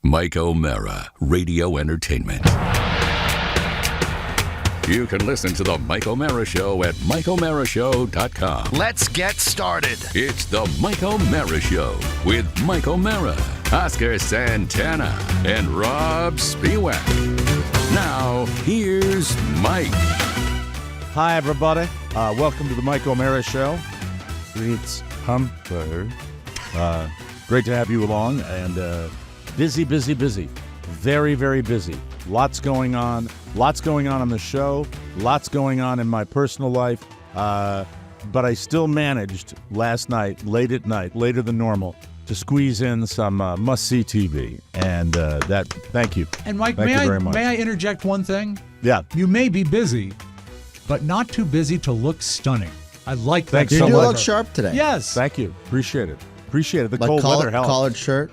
Mike O'Mara, Radio Entertainment. You can listen to the Mike O'Mara Show at MikeO'MaraShow.com. Let's get started. It's the Mike O'Mara Show with Mike O'Mara, Oscar Santana, and Robb Spiewak. Now, here's Mike. Hi, everybody. Welcome to the Mike O'Mara Show. It's Humper. Great to have you along. And busy. Very, very busy. Lots going on. Lots going on the show. Lots going on in my personal life. But I still managed last night, late at night, later than normal, to squeeze in some must-see TV. And thank you. And Mike, Thank you very much. may I interject one thing? Yeah. You may be busy, but not too busy to look stunning. I like that. Thanks You so do much. look sharp today. Yes. Thank you. Appreciate it. The Like cold weather helps. collared shirt,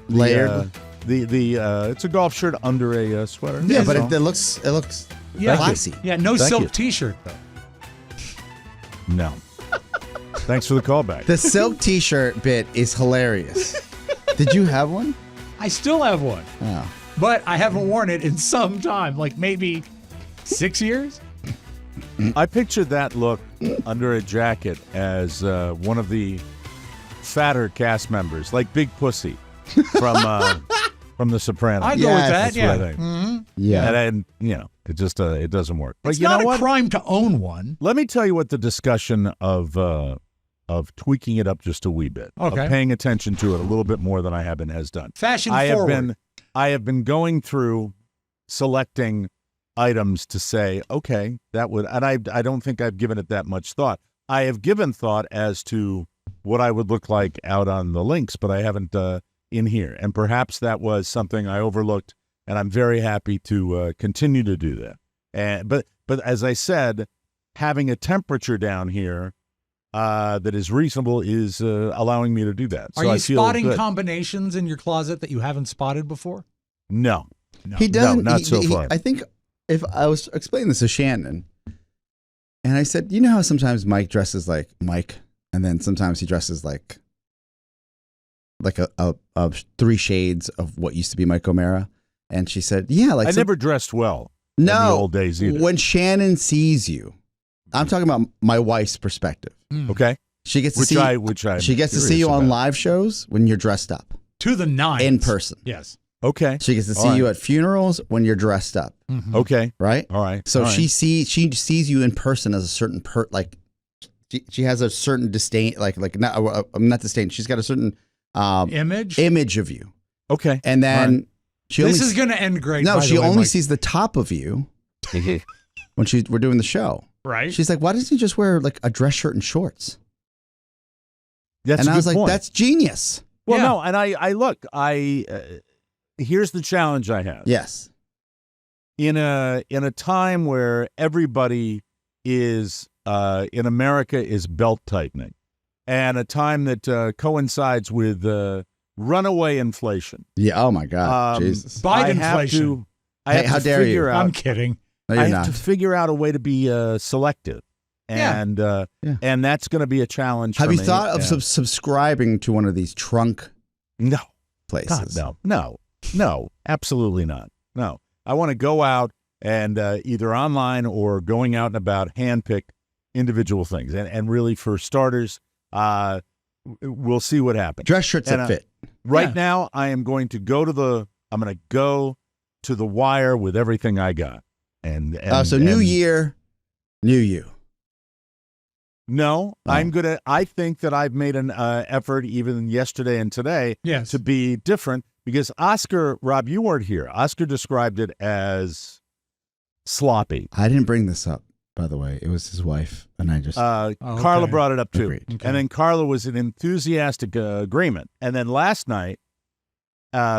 layered. It's a golf shirt under a sweater. yeah, but That's it looks Yeah. classy. Yeah, no Thank silk you. T-shirt, though. all. No. Thanks for the callback. The silk T-shirt bit is hilarious. Did you have one? I still have one, Oh. but I haven't worn it in some time, like maybe 6 years. I pictured that look under a jacket as one of the fatter cast members, like Big Pussy from The Sopranos. I go Yes, with that, That's yeah. what I think. Yeah. And it just it doesn't work. But It's you not know a what? crime to own one. Let me tell you what the discussion of tweaking it up just a wee bit, Okay. of paying attention to it a little bit more than I have been has done. Fashion I forward. have been going through selecting items to say, okay, that would, and I don't think I've given it that much thought. I have given thought as to what I would look like out on the links, but I haven't in here. And perhaps that was something I overlooked, and I'm very happy to continue to do that. And but as I said, having a temperature down here that is reasonable is allowing me to do that. Are So I you feel spotting good. combinations in your closet that you haven't spotted before? No. He doesn't. not so far. I think if I was explaining this to Shannon, and I said, you know how sometimes Mike dresses like Mike, and then sometimes he dresses like a 3 shades of what used to be Mike O'Mara, and she said, yeah, like I never dressed well no in the old days either. When Shannon sees you, I'm talking about my wife's perspective. Okay. She gets to Which see I'm she gets to see curious you on about. live shows when you're dressed up To the nines. in person. Yes. Okay. She gets to All see right. you at funerals when you're dressed up, Okay. right? All right. So All right. she sees you in person as a certain like she has a certain disdain, like not disdain. She's got a certain Image? of you, Okay. and then All right. she This only is going to end great. no, by the she way, only Mike. sees the top of you when we're doing the show. Right. She's like, "Why doesn't he just wear like a dress shirt and shorts?" That's and a I was good like, point. "That's genius." Well, Yeah. no, and I look, here's the challenge I have. Yes, In a time where everybody is in America is belt tightening, and a time that coincides with runaway inflation. yeah. Oh my God, Jesus! Biden I have inflation. to. I Hey, have how to dare you. figure out. I'm kidding. No, I you're have not. to figure out a way to be selective, Yeah. and Yeah. and that's going to be a challenge. Have for you me. thought of And- subscribing to one of these trunk No, places? God, no, absolutely not. No, I want to go out and either online or going out and about, handpick individual things, and really for starters, we'll see what happens. Dress shirts And, that fit. Right Yeah. now, I am going to go to the wire with everything I got, and So new and- year, new you. No, Oh. I think that I've made an effort even yesterday and today Yes. to be different because Oscar, Rob, you weren't here. Oscar described it as sloppy. I didn't bring this up, by the way. It was his wife, and I just okay. Carla brought it up too. Agreed. Okay. And then Carla was in enthusiastic agreement. And then last night,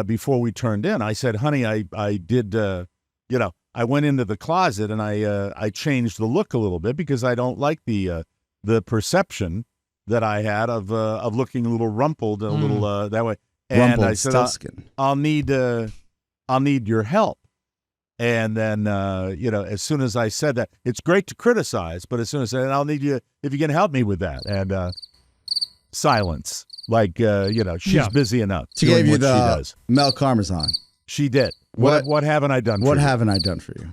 before we turned in, I said, honey, I did, I went into the closet and I changed the look a little bit because I don't like the perception that I had of looking a little rumpled, a little that way. And rumpled I said, Stilskin. I'll need your help. And then, as soon as I said that, it's great to criticize, but as soon as I said, I'll need you, if you can help me with that. And silence. Like, she's Yeah. busy enough She doing gave you what she the does. Mel Karmazan. She did. What haven't I done for you? What haven't I done for you?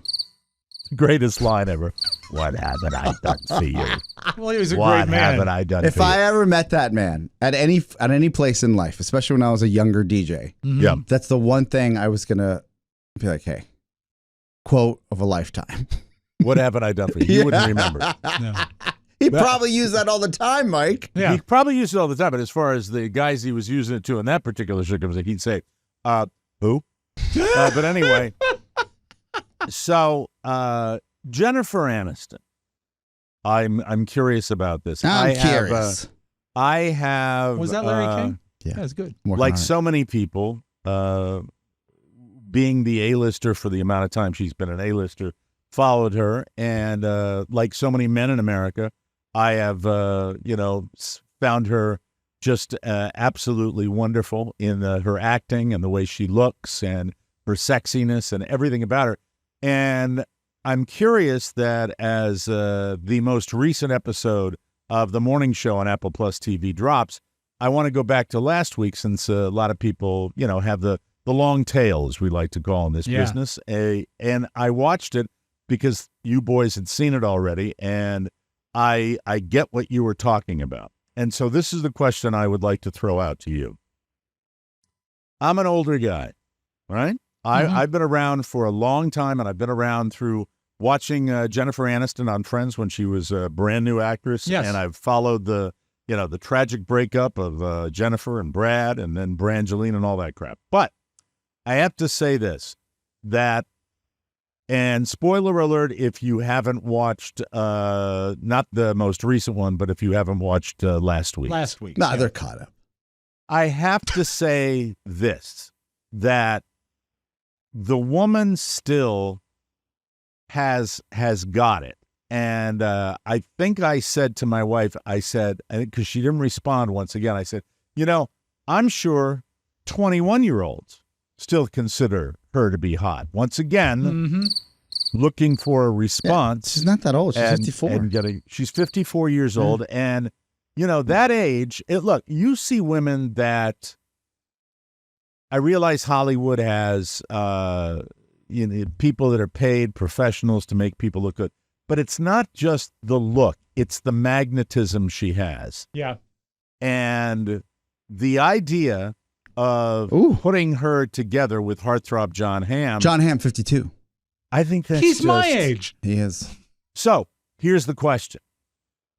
Greatest line ever. What haven't I done for you? Well, he was a What great man. haven't I done If for I you? ever met that man at any place in life, especially when I was a younger DJ, Yeah. that's the one thing I was gonna be like, hey, quote of a lifetime. What haven't I done for you? You wouldn't remember. No. He probably used that all the time, Mike. Yeah. He probably used it all the time, but as far as the guys he was using it to in that particular circumstance, he'd say, who? But anyway, so Jennifer Aniston, I'm curious about this. I'm curious. I have. Was that Larry King? Yeah. That's good. Like so many people, being the A-lister for the amount of time she's been an A-lister, followed her, and like so many men in America, I have, found her just absolutely wonderful in her acting and the way she looks and her sexiness and everything about her. And I'm curious that as the most recent episode of the morning show on Apple Plus TV drops, I want to go back to last week since a lot of people, have the long tail, as we like to call in this business. And I watched it because you boys had seen it already, and I get what you were talking about. And so this is the question I would like to throw out to you. I'm an older guy, right? I've been around for a long time, and I've been around through watching Jennifer Aniston on Friends when she was a brand new actress. Yes. And I've followed the tragic breakup of Jennifer and Brad and then Brangeline and all that crap. But I have to say this, and spoiler alert, if you haven't watched, not the most recent one, but if you haven't watched last week. Nah, they're caught up. I have to say this, that the woman still has got it. And I think I said to my wife, because she didn't respond once again, I said, I'm sure 21-year-olds still consider her to be hot. Once again, looking for a response. She's not that old. She's 54. She's 54 years old. And, that age, look, you see women that I realize Hollywood has people that are paid professionals to make people look good. But it's not just the look. It's the magnetism she has. Yeah. And the idea of putting her together with heartthrob John Hamm. John Hamm, 52. I think that's He's my age. He is. So here's the question,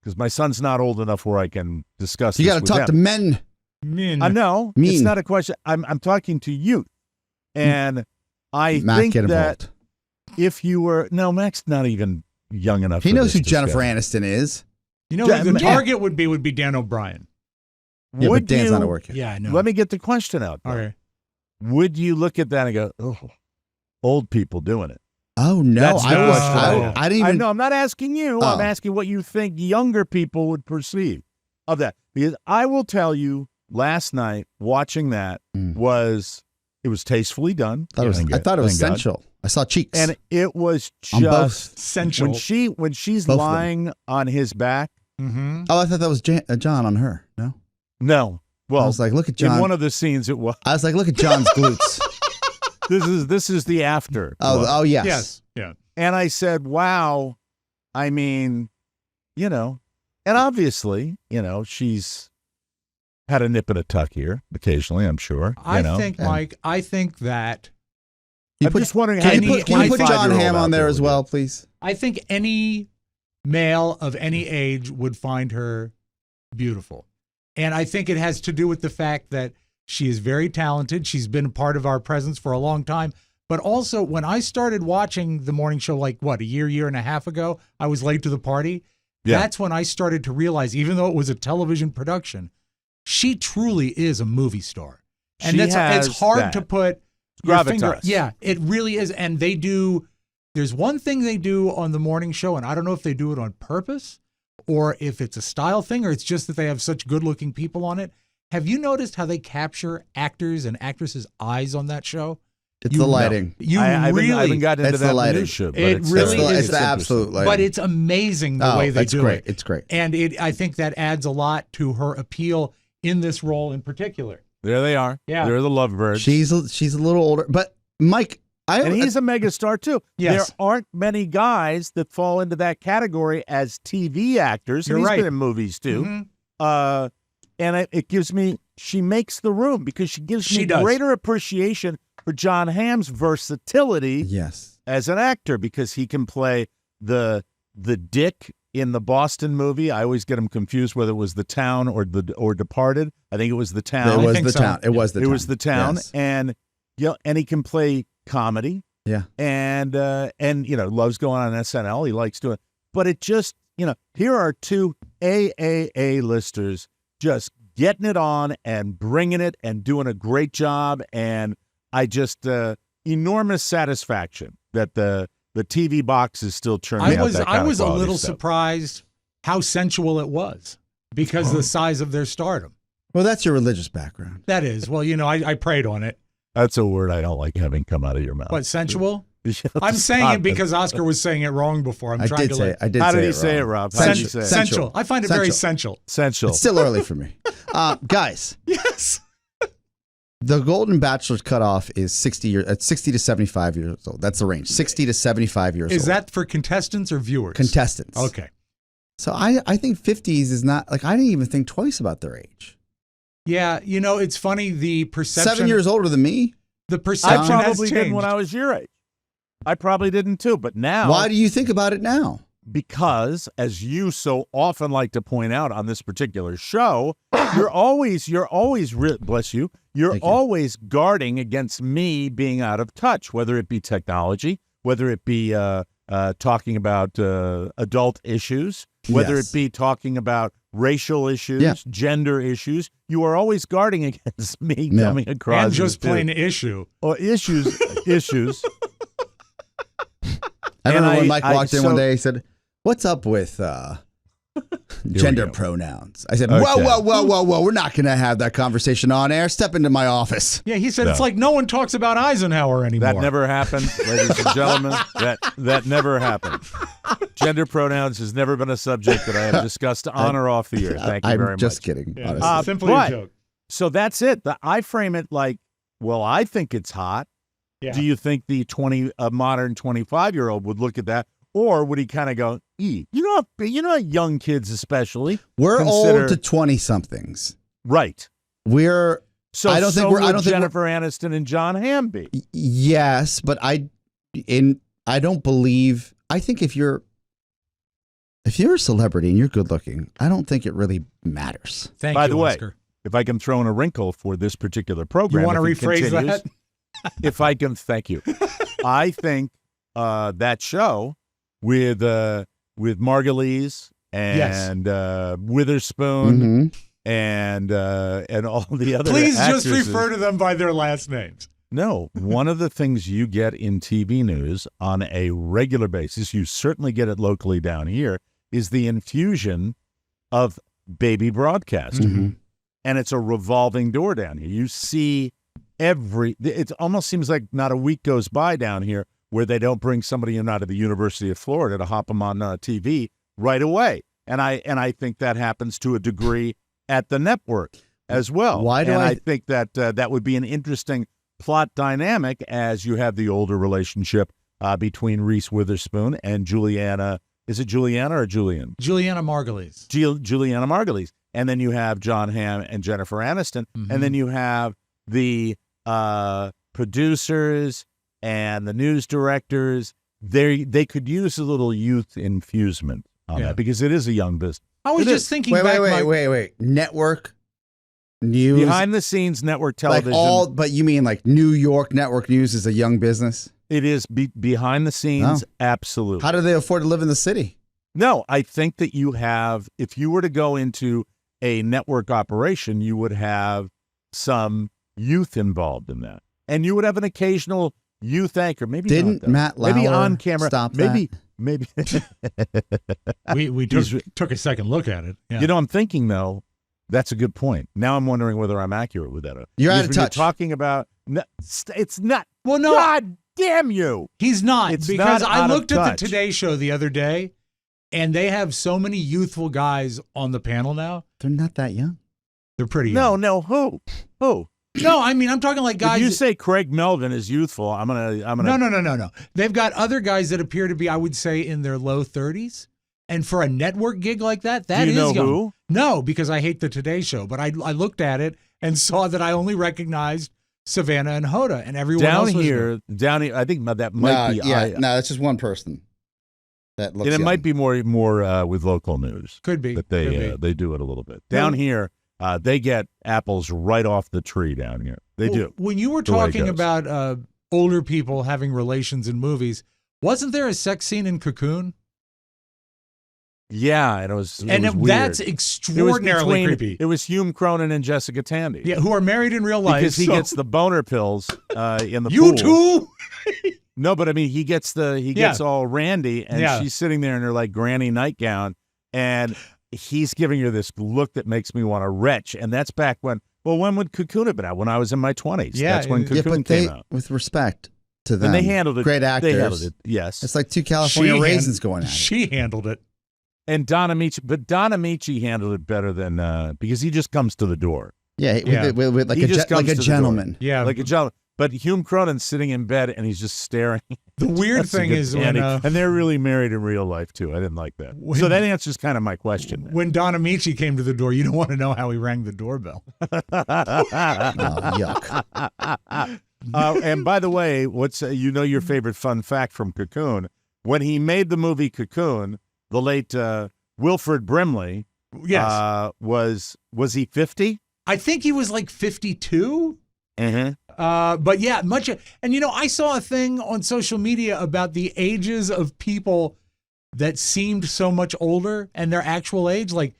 because my son's not old enough where I can discuss You this got to with talk him. to men. Men. No, it's not a question. I'm talking to youth. And I Matt, think get that involved. if you were... No, Mac's not even young enough He for knows this who Jennifer discussion. Aniston is. Who the target would be Dan O'Brien. Yeah, Would but Dan's you- not at work yet. Yeah, I know. Let me get the question out there. Okay. Would you look at that and go, oh, old people doing it? Oh, no. That's the question. I didn't even... I know, I'm not asking you. I'm asking what you think younger people would perceive of that. Because I will tell you, last night, watching that it was tastefully done. I thought it was Thank God. sensual. I saw cheeks. And it was On both. just Sensual. when she's Both of them. lying on his back. Mm-hmm. Oh, I thought that was John on her. No? No. Well, I was like, look at John. in one of the scenes it was. I was like, look at John's glutes. This is the after. Oh, yes. Yes. Yeah. And I said, wow, I mean, and obviously, she's had a nip and a tuck here occasionally, I'm sure. I think, Mike, that You I'm put- just wondering how Can you you put John 25-year-old Hamm out on there as with well, it. please? I think any male of any age would find her beautiful. And I think it has to do with the fact that she is very talented. She's been a part of our presence for a long time. But also, when I started watching the morning show, like, a year and a half ago, I was late to the party. Yeah. That's when I started to realize, even though it was a television production, she truly is a movie star. And She has it's hard that. to put your finger. Gravitas. Yeah, it really is. And there's one thing they do on the morning show, and I don't know if they do it on purpose or if it's a style thing or it's just that they have such good-looking people on it. Have you noticed how they capture actors and actresses' eyes on that show? It's the lighting. I haven't gotten into It's the that lighting. minutia, but It it's, really is. It's the absolute lighting. But it's amazing the way they that's do great. it. It's great. And I think that adds a lot to her appeal in this role in particular. There they are. Yeah. They're the lovebirds. She's a little older, but Mike, and he's a megastar too. Yes. There aren't many guys that fall into that category as TV actors. You're and he's right. been in movies too. Mhm. And it gives me, she makes the room because she gives me greater appreciation for John Hamm's versatility yes. as an actor, because he can play the dick in the Boston movie. I always get him confused whether it was The Town or Departed. I think it was The Town. It was The Town. It was The Town. Yes. And he can play comedy. Yeah. And loves going on SNL. He likes doing it. But it just, here are two AAA listers just getting it on and bringing it and doing a great job. And I just, enormous satisfaction that the TV box is still churning out that kind I was of a little stuff. surprised how sensual it was because of the size of their stardom. Well, that's your religious background. That is. Well, I prayed on it. That's a word I don't like having come out of your mouth. What, sensual? Stop I'm saying it because Oscar was saying it wrong before. I did say it. How did he say it, Rob? How did he say it? Sensual. I find it very sensual. Sensual. It's still early for me. Guys. Yes. The Golden Bachelor's cutoff is 60 to 75 years old. That's the range. 60 to 75 years old. Is that for contestants or viewers? Contestants. Okay. So I think 50s is not, like, I didn't even think twice about their age. Yeah, it's funny, the perception. 7 years older than me. The perception I probably has didn't changed. when I was your age. I probably didn't too, but now. Why do you think about it now? Because, as you so often like to point out on this particular show, you're always bless you, you're always guarding against me being out of touch, whether it be technology, whether it be talking about adult issues, whether it be talking about racial issues, gender issues. You are always guarding against me coming across and just plain issue. Or issues. I remember when Mike walked in one day, he said, "What's up with gender pronouns?" I said, whoa, we're not going to have that conversation on air. Step into my office. Yeah, he said, it's like no one talks about Eisenhower anymore. That never happened, ladies and gentlemen. That never happened. Gender pronouns has never been a subject that I have discussed on or off the air. Thank you very much. I'm just kidding, Yeah, honestly. simply a joke. So that's it. I frame it like, well, I think it's hot. Yeah. Do you think a modern 25-year-old would look at that? Or would he kind of go, young kids especially. We're old to 20-somethings. Right. I don't think Jennifer Aniston and John Hamm be. Yes, but I don't believe. I think if you're a celebrity and you're good looking, I don't think it really matters. Thank By you, the way, Oscar. if I can throw in a wrinkle for this particular program, You want to if it rephrase continues, that? If I can, thank you. I think that show with Margulies and Witherspoon and all the other Please actresses. just refer to them by their last names. No, one of the things you get in TV news on a regular basis, you certainly get it locally down here, is the infusion of baby broadcasting. And it's a revolving door down here. You see it almost seems like not a week goes by down here where they don't bring somebody in out of the University of Florida to hop them on TV right away. And I think that happens to a degree at the network as well. I think that that would be an interesting plot dynamic as you have the older relationship between Reese Witherspoon and Juliana. Is it Juliana or Julian? Juliana Margulies. Juliana Margulies. And then you have John Hamm and Jennifer Aniston. And then you have the producers and the news directors. They could use a little youth infusement on that because it is a young business. I was just thinking wait. Network news. Behind the scenes network television. But you mean like New York network news is a young business? It is behind the scenes, absolutely. How do they afford to live in the city? No, I think that if you were to go into a network operation, you would have some youth involved in that. And you would have an occasional youth anchor. Maybe Didn't Matt Lauer maybe on camera. Stop maybe we took a second look at it. Yeah. I'm thinking though, that's a good point. Now I'm wondering whether I'm accurate with that. You're out of touch. You're talking about it's not. Well, no. God damn you. He's not, It's because not I out of looked at touch. the Today Show the other day, and they have so many youthful guys on the panel now. They're not that young. They're pretty young. No, who? No, I mean, I'm talking like guys. If you say Craig Melvin is youthful, I'm gonna. No. They've got other guys that appear to be, I would say, in their low 30s. And for a network gig like that, that is young. Do you know who? No, because I hate the Today Show. But I looked at it and saw that I only recognized Savannah and Hoda, and everyone else was down here. I think that might be. No, that's just one person. That looks. And it young. might be more with local news. Could be. But they do it a little bit down here. They get apples right off the tree down here. They do. When you were talking about older people having relations in movies, wasn't there a sex scene in Cocoon? Yeah, and it was that's extraordinarily creepy. It was Hume Cronin and Jessica Tandy. Yeah, who are married in real life. Because he gets the boner pills in the pool. You too? No, but I mean, he gets all randy, and she's sitting there in her like granny nightgown, and he's giving her this look that makes me want to retch. And that's back when would Cocoon have been out? When I was in my 20s. Yeah, that's when Cocoon came out. With respect to them. And they handled it. Great actors. They handled it, yes. It's like two California raisins going at it. She handled it. And Don Amici handled it better than because he just comes to the door. Yeah, with like a gentleman. Yeah, like a gentleman. But Hume Cronin's sitting in bed and he's just staring. The weird thing is when and they're really married in real life too. I didn't like that. So that answers kind of my question. When Don Amici came to the door, you don't want to know how he rang the doorbell. Yuck. And by the way, what's your favorite fun fact from Cocoon? When he made the movie Cocoon, the late Wilford Brimley, was he 50? I think he was like 52. Mm-hmm. But yeah, and I saw a thing on social media about the ages of people that seemed so much older and their actual age. Like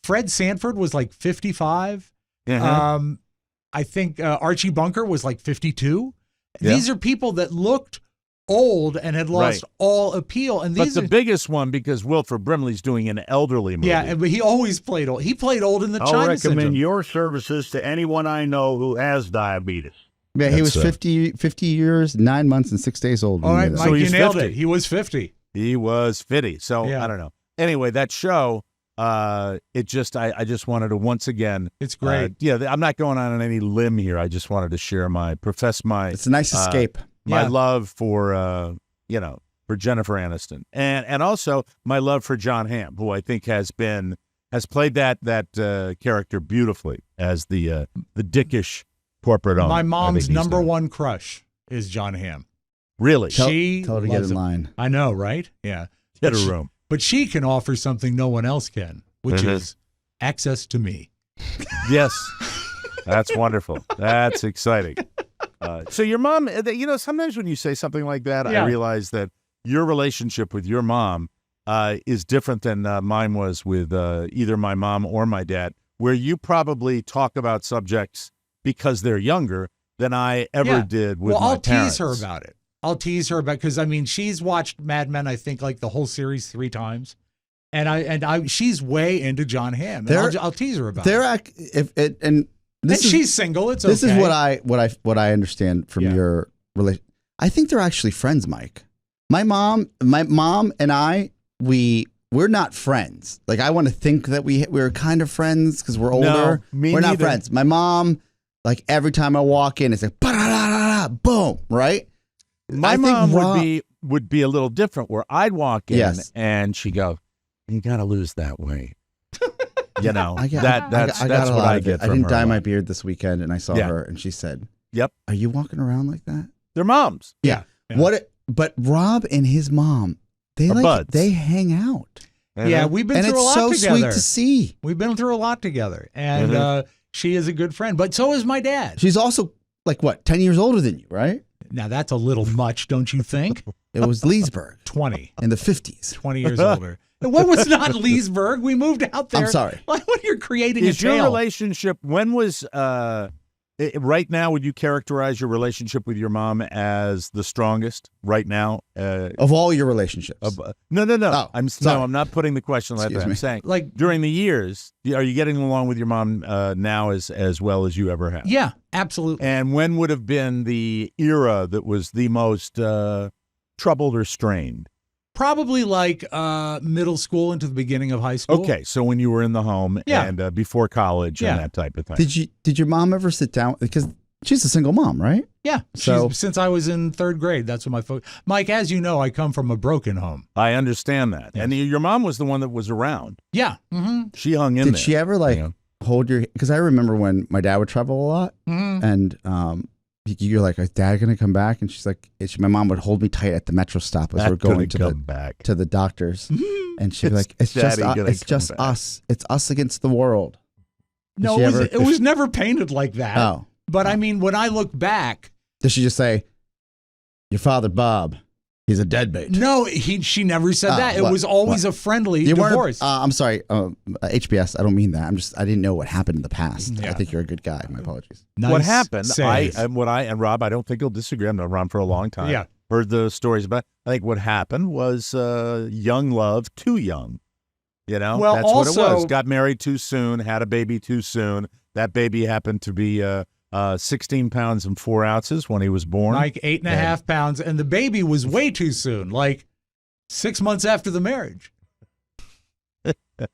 Fred Sanford was like 55. Mm-hmm. I think Archie Bunker was like 52. Yeah. These are people that looked old and had lost all appeal. And the biggest one, because Wilford Brimley's doing an elderly movie. Yeah, but he always played old. He played old in the China I'll recommend Syndrome. your services to anyone I know who has diabetes. Yeah, he was 50 years, 9 months, and 6 days old. All right, Mike, So you he's nailed 50. it. He was 50. He was 50. So I don't know. Anyway, that show, I just wanted to once again. It's great. I'm not going on any limb here. I just wanted to profess my. It's a nice escape. My love for Jennifer Aniston, and also my love for John Hamm, who I think has played that character beautifully as the dickish corporate owner. My mom's number one crush is John Hamm. Really? Tell her to get in him. line. I know, right? Yeah. Get a room. But she can offer something no one else can, which is access to me. Yes. That's wonderful. That's exciting. So your mom, sometimes when you say something like that, I realize that your relationship with your mom is different than mine was with either my mom or my dad, where you probably talk about subjects because they're younger than I ever did with my parents. I'll tease her about it. Because she's watched Mad Men, I think, like the whole series 3 times. And she's way into John Hamm. And I'll tease her about it. She's single. It's okay. This is what I understand from your relation. I think they're actually friends, Mike. My mom and I, we're not friends. Like, I want to think that we're kind of friends because we're older. We're not friends. My mom, like, every time I walk in, it's like boom, right? My mom would be a little different, where I'd walk in and she'd go, "You got to lose that weight." That's what I get from her. I didn't dye my beard this weekend, and I saw her, and she said, "Yep, are you walking around like that?" They're moms. Yeah. But Rob and his mom, they hang out. Yeah, we've been through a lot together. And it's so sweet to see. We've been through a lot together, and she is a good friend. But so is my dad. She's also 10 years older than you, right? Now that's a little much, don't you think? It was Leesburg. 20 in the 50s. 20 years older. What was not Leesburg? We moved out there. I'm sorry. Like, when you're creating is a tale. Your relationship, when was, right now, would you characterize your relationship with your mom as the strongest right now? Of all your relationships? No. Oh, I'm not putting the question like that. I'm saying, like, during the years, are you getting along with your mom now as well as you ever have? Yeah, absolutely. And when would have been the era that was the most troubled or strained? Probably like middle school into the beginning of high school. Okay, so when you were in the home and before college and that type of thing. Did your mom ever sit down? Because She's a single mom, right? Yeah. So- Since I was in 3rd grade, that's what my focus. Mike, as you know, I come from a broken home. I understand that. Yes. And your mom was the one that was around. Yeah. Mm-hmm. She hung in Did there. she ever like you know? hold your? Because I remember when my dad would travel a lot, Mm-hmm. and you're like, "Is Dad gonna come back?" And she's like, my mom would hold me tight at the metro stop as That we're going couldn't to come back. the doctors, and she'd be It's like, "It's just Daddy gonna it's come just back." us. It's us against the world." No, she it was never painted like that. Oh, But I mean, when I look back, does she just say, "Your father, Bob, he's a deadbeat"? no, she never said that. It what- was always a friendly You weren't. divorce. I'm sorry, HBS. I don't mean that. I didn't know what happened in the past. Yeah. I think you're a good guy. My apologies. Nice What happened? save. And Rob, I don't think he'll disagree. I've known Rob for a long time. Yeah. Heard the stories about. I think what happened was young love, too young. You know, Well, that's what it also- was. Got married too soon, had a baby too soon. That baby happened to be 16 pounds and 4 ounces when he was born. Like 8.5 pounds, and the baby was way too soon, like 6 months after the marriage.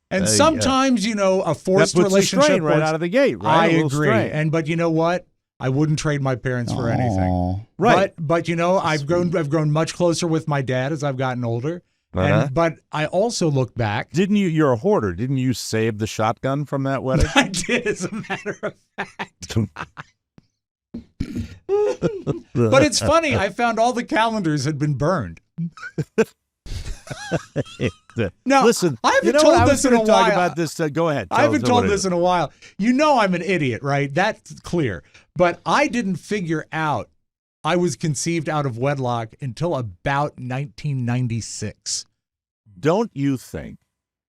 And sometimes, a forced that puts a relationship strain right works. out of the gate. Right? I A little agree. strain. But you know what? I wouldn't trade my parents for anything. Aw. Right. But I've grown much closer with my dad as I've gotten older. Uh-huh. But I also look back. Didn't you? You're a hoarder. Didn't you save the shotgun from that wedding? I did, as a matter of fact. But it's funny. I found all the calendars had been burned. Now, Listen, I haven't you know told what? I was this in a gonna talk while. about this. Go ahead. I Tell haven't us what told it this is. in a while. You know I'm an idiot, right? That's clear. But I didn't figure out I was conceived out of wedlock until about 1996. Don't you think?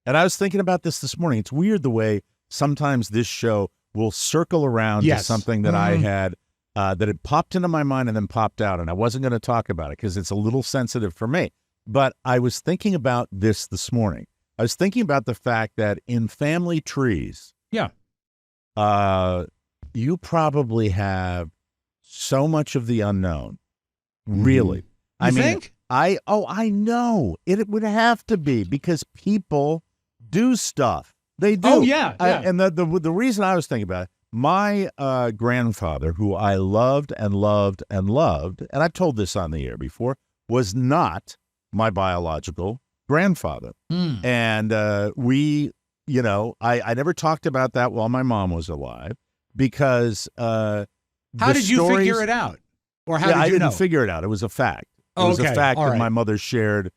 And I was thinking about this morning. It's weird the way sometimes this show will circle around to Yes. something that I had that had popped into my mind and then popped out, and I wasn't going to talk about it because it's a little sensitive for me. But I was thinking about this morning. I was thinking about the fact that in family trees, Yeah. you probably have so much of the unknown. Really, I mean, think? I know it would have to be because people do stuff. They do. Oh, yeah, yeah. And the reason I was thinking about it, my grandfather, who I loved and loved and loved, and I've told this on the air before, was not my biological grandfather. And we, I never talked about that while my mom was alive because How did you figure it out? Or how did you I didn't know? figure it out. It was a fact. It Oh, was okay. a fact All that right. my mother shared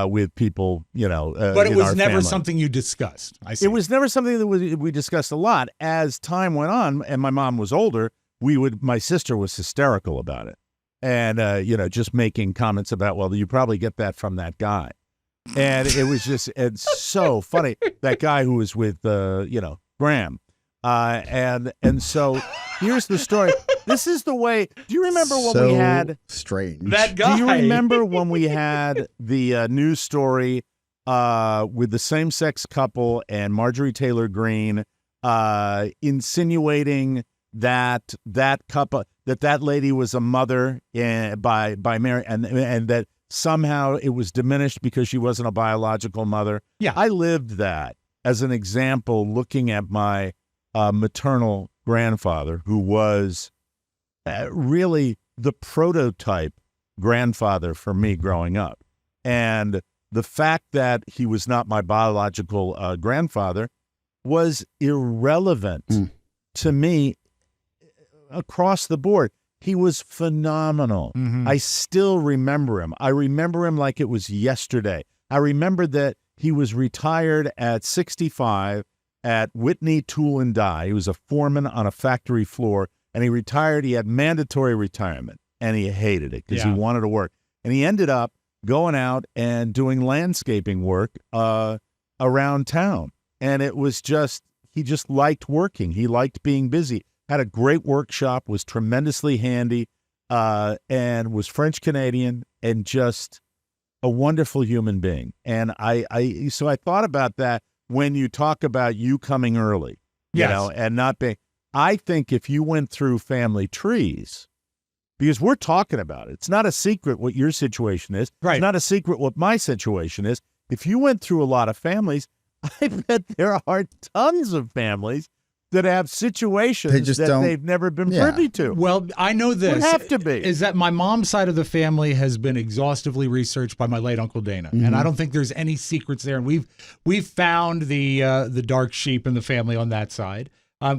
with people, But it in was our never family. something you discussed. I see. It was never something that we discussed a lot. As time went on, and my mom was older, my sister was hysterical about it, and just making comments about, well, you probably get that from that guy, and it was it's so funny, that guy who was with Graham, and so here's the story. This is the way. Do you remember when we had strange that guy? Do you remember when we had the news story with the same-sex couple and Marjorie Taylor Greene insinuating that couple, that lady was a mother by Mary, and that somehow it was diminished because she wasn't a biological mother? Yeah. I lived that as an example, looking at my maternal grandfather, who was really the prototype grandfather for me growing up. And the fact that he was not my biological grandfather was irrelevant to me across the board. He was phenomenal. Mhm. I still remember him. I remember him like it was yesterday. I remember that he was retired at 65 at Whitney Tool and Die. He was a foreman on a factory floor, and he retired. He had mandatory retirement, and he hated it because he Yeah. wanted to work. And he ended up going out and doing landscaping work around town. And it was he just liked working. He liked being busy. Had a great workshop, was tremendously handy, and was French Canadian, and just a wonderful human being. And so I thought about that when you talk about you coming early, Yes. and not being. I think if you went through family trees, because we're talking about it, it's not a secret what your situation is. Right. It's not a secret what my situation is. If you went through a lot of families, I bet there are tons of families that have situations They just that don't- they've never been Yeah. privy to. Well, I know this. Would have to be. Is that my mom's side of the family has been exhaustively researched by my late Uncle Dana, and I don't think there's any secrets there. And we've found the dark sheep in the family on that side.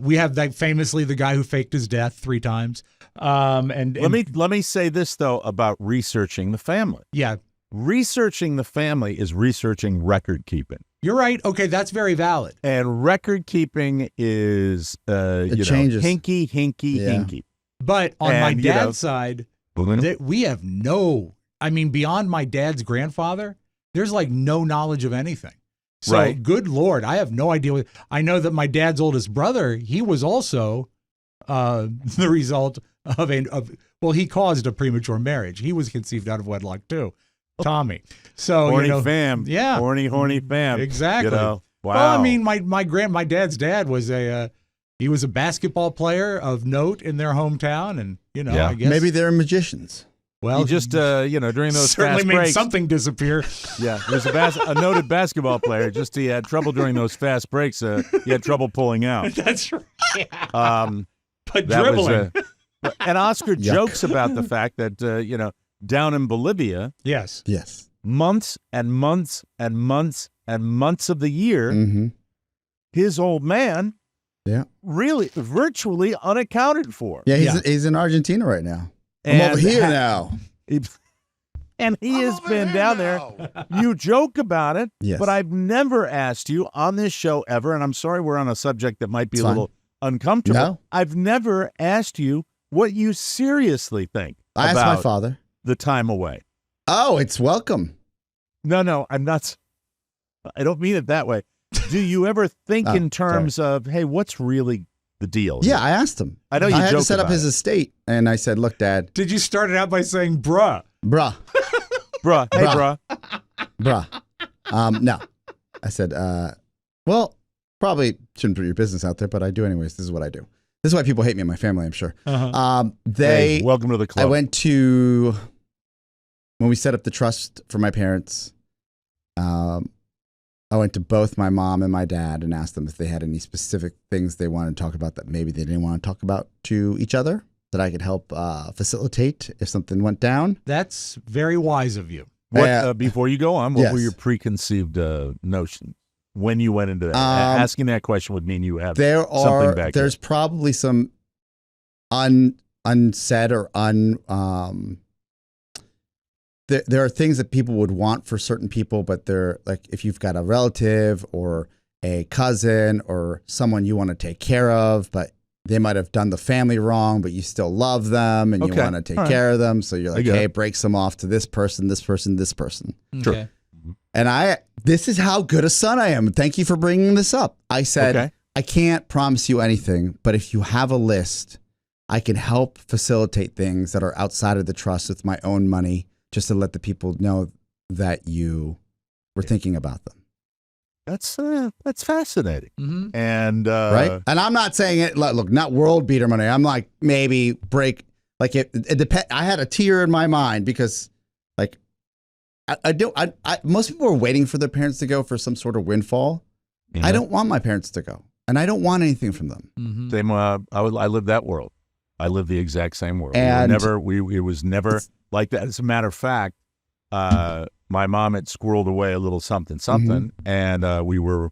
We have that famously the guy who faked his death 3 times. And Let me say this though about researching the family. yeah, Researching the family is researching record keeping. you're right. Okay, that's very valid. And record keeping is changes. hinky. Yeah. But on And, my you dad's know- side, we have beyond my dad's grandfather, there's like no knowledge of anything. So Right. good Lord, I have no idea. I know that my dad's oldest brother, he was also the result of he caused a premature marriage. He was conceived out of wedlock too, Tommy. So horny you know, fam. yeah, Horny fam. exactly. You know? Wow. Well, I mean, my dad's dad was he was a basketball player of note in their hometown, and Yeah. I guess Maybe they're magicians. well, he just during those certainly fast made breaks. something disappear. Yeah, he was a noted basketball player. Just he had trouble during those fast breaks. He had trouble pulling out. That's right. That But dribbling. and Oscar jokes about the fact that down in Bolivia, Yes. Yes. months and months and months and months of the year, Mm-hmm. his old man, Yeah. really virtually unaccounted for. Yeah, Yeah. he's in Argentina right now. I'm And over here ha- now. And he has been down there. You joke about it, Yes. but I've never asked you on this show ever, and I'm sorry we're on a subject that might be It's a fine. little uncomfortable. No. I've never asked you what you seriously think I asked about my father. the time away. Oh, it's welcome. No, I'm not. I don't mean it that way. Do you ever think Oh, in terms of, hey, what's really the deal? Yeah, I asked him. I know you I had to joke set up about his it. estate, and I said, "Look, Dad, Did you start it out by saying bruh? bruh, Bruh, hey, Bruh. bruh. bruh." No, I said, "Well, probably shouldn't put your business out there, but I do anyways. This is what I do. This is why people hate me in my family, I'm sure." Uh-huh. They, Hey, welcome to the club. I went to when we set up the trust for my parents. I went to both my mom and my dad and asked them if they had any specific things they wanted to talk about that maybe they didn't want to talk about to each other that I could help facilitate if something went down. That's very wise of you. What, before you go on, what were Yes. your preconceived notions when you went into that? Asking that question would mean you have something back There's probably some unsaid or there are things that people would want for certain people, but they're like if you've got a relative or a cousin or someone you want to take care of, but they might have done the family wrong, but you still love them and you Okay. want to take All right. care of them. So you're like, get hey, it. break some off to this person, this person, this person. Sure. Okay. And this is how good a son I am. Thank you for bringing this up. I said, Okay. I can't promise you anything, but if you have a list, I can help facilitate things that are outside of the trust with my own money, just to let the people know that you were thinking about them. That's fascinating. Mm-hmm. And Right? And I'm not saying it, look, not world beater money. I'm like, maybe break, like it depends. I had a tear in my mind because like, most people are waiting for their parents to go for some sort of windfall. I don't want my parents to go, and I don't want anything from them. Mm-hmm. Same. I lived that world. I lived the exact same world. And it was never like that. As a matter of fact, my mom had squirreled away a little something, and we were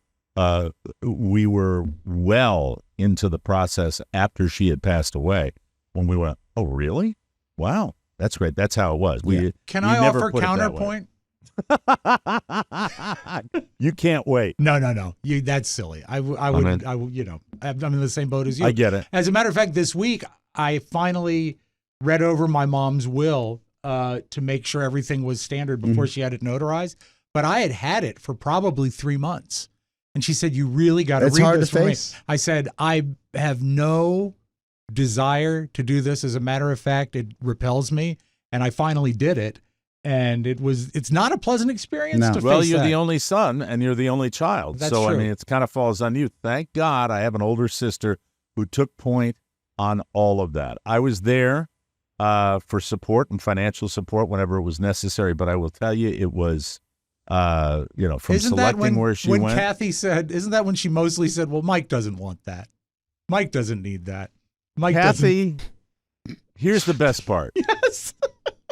well into the process after she had passed away when we went, oh, really? Wow, that's great. That's how it was. Can we I never offer put it that way. counterpoint? You can't wait. No. That's silly. I'm in the same boat as you. I get it. As a matter of fact, this week I finally read over my mom's will to make sure everything was standard before she had it notarized. But I had it for probably 3 months, and she said, "You really got to It's read hard this to for me." face. I said, "I have no desire to do this. As a matter of fact, it repels me." And I finally did it, and it's not a pleasant experience. No. To Well, face you're that. the only son, and you're the only child. That's so, true. I mean, it kind of falls on you. Thank God I have an older sister who took point on all of that. I was there for support and financial support whenever it was necessary, but I will tell you, it was, from Isn't that selecting when, where she when went. Kathy said, isn't that when she mostly said, well, Mike doesn't want that? Mike doesn't need that. Mike doesn't. Kathy, here's the best part. Yes.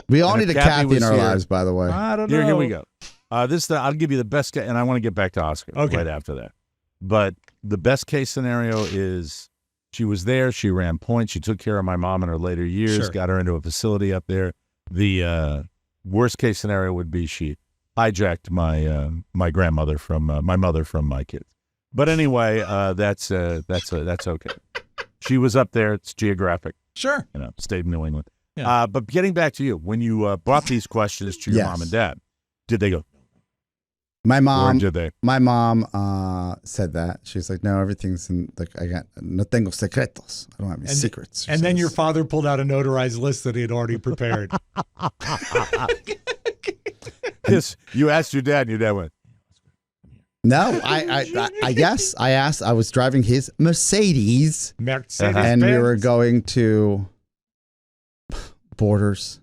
We all And need if a Kathy Kathy in was our here- lives, by the way. I don't know. Here we go. I'll give you the best, and I want to get back to Oscar right after that. But the best case scenario is she was there, she ran point, she took care of my mom in her later years, Sure. got her into a facility up there. The worst case scenario would be she hijacked my grandmother from my mother from my kids. But anyway, that's okay. She was up there. It's geographic. Sure. State of New England. Yeah. But getting back to you, when you brought these questions to your Yes. mom and dad, did they go? My Or mom, did they? my mom said that. She's like, no, everything's in, like, I got, no tengo secretos. I don't have any secrets. she And then says. your father pulled out a notarized list that he had already prepared. Yes, you asked your dad, and your dad went, No, I guess I asked. I was driving his Mercedes, Mercedes and we were Benz. going to Borders,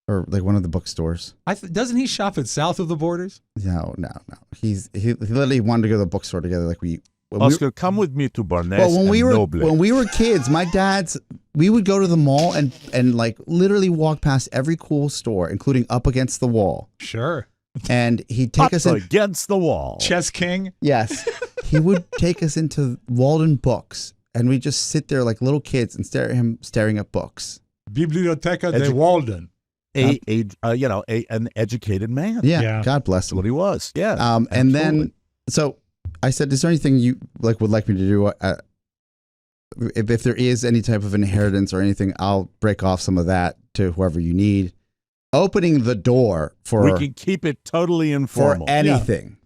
or like one of the bookstores. Doesn't he shop at south of the borders? No. He literally wanted to go to the bookstore together. Like when Oscar, come with me to Barnes well, when and we were kids, we would go to the mall and like literally walk past every cool store, including Up Against the Wall. Sure. And he'd take us in. against the wall. Chess King. Yes, he would take us into Walden Books, and we just sit there like little kids and stare at him staring at books. Biblioteca de Walden. An educated man. Yeah, Yeah. God bless That's him. what he was. Yeah. And absolutely. then so I said, "Is there anything you would like me to do? If there is any type of inheritance or anything, I'll break off some of that to whoever you need." Opening the door we can keep it totally informal. for anything.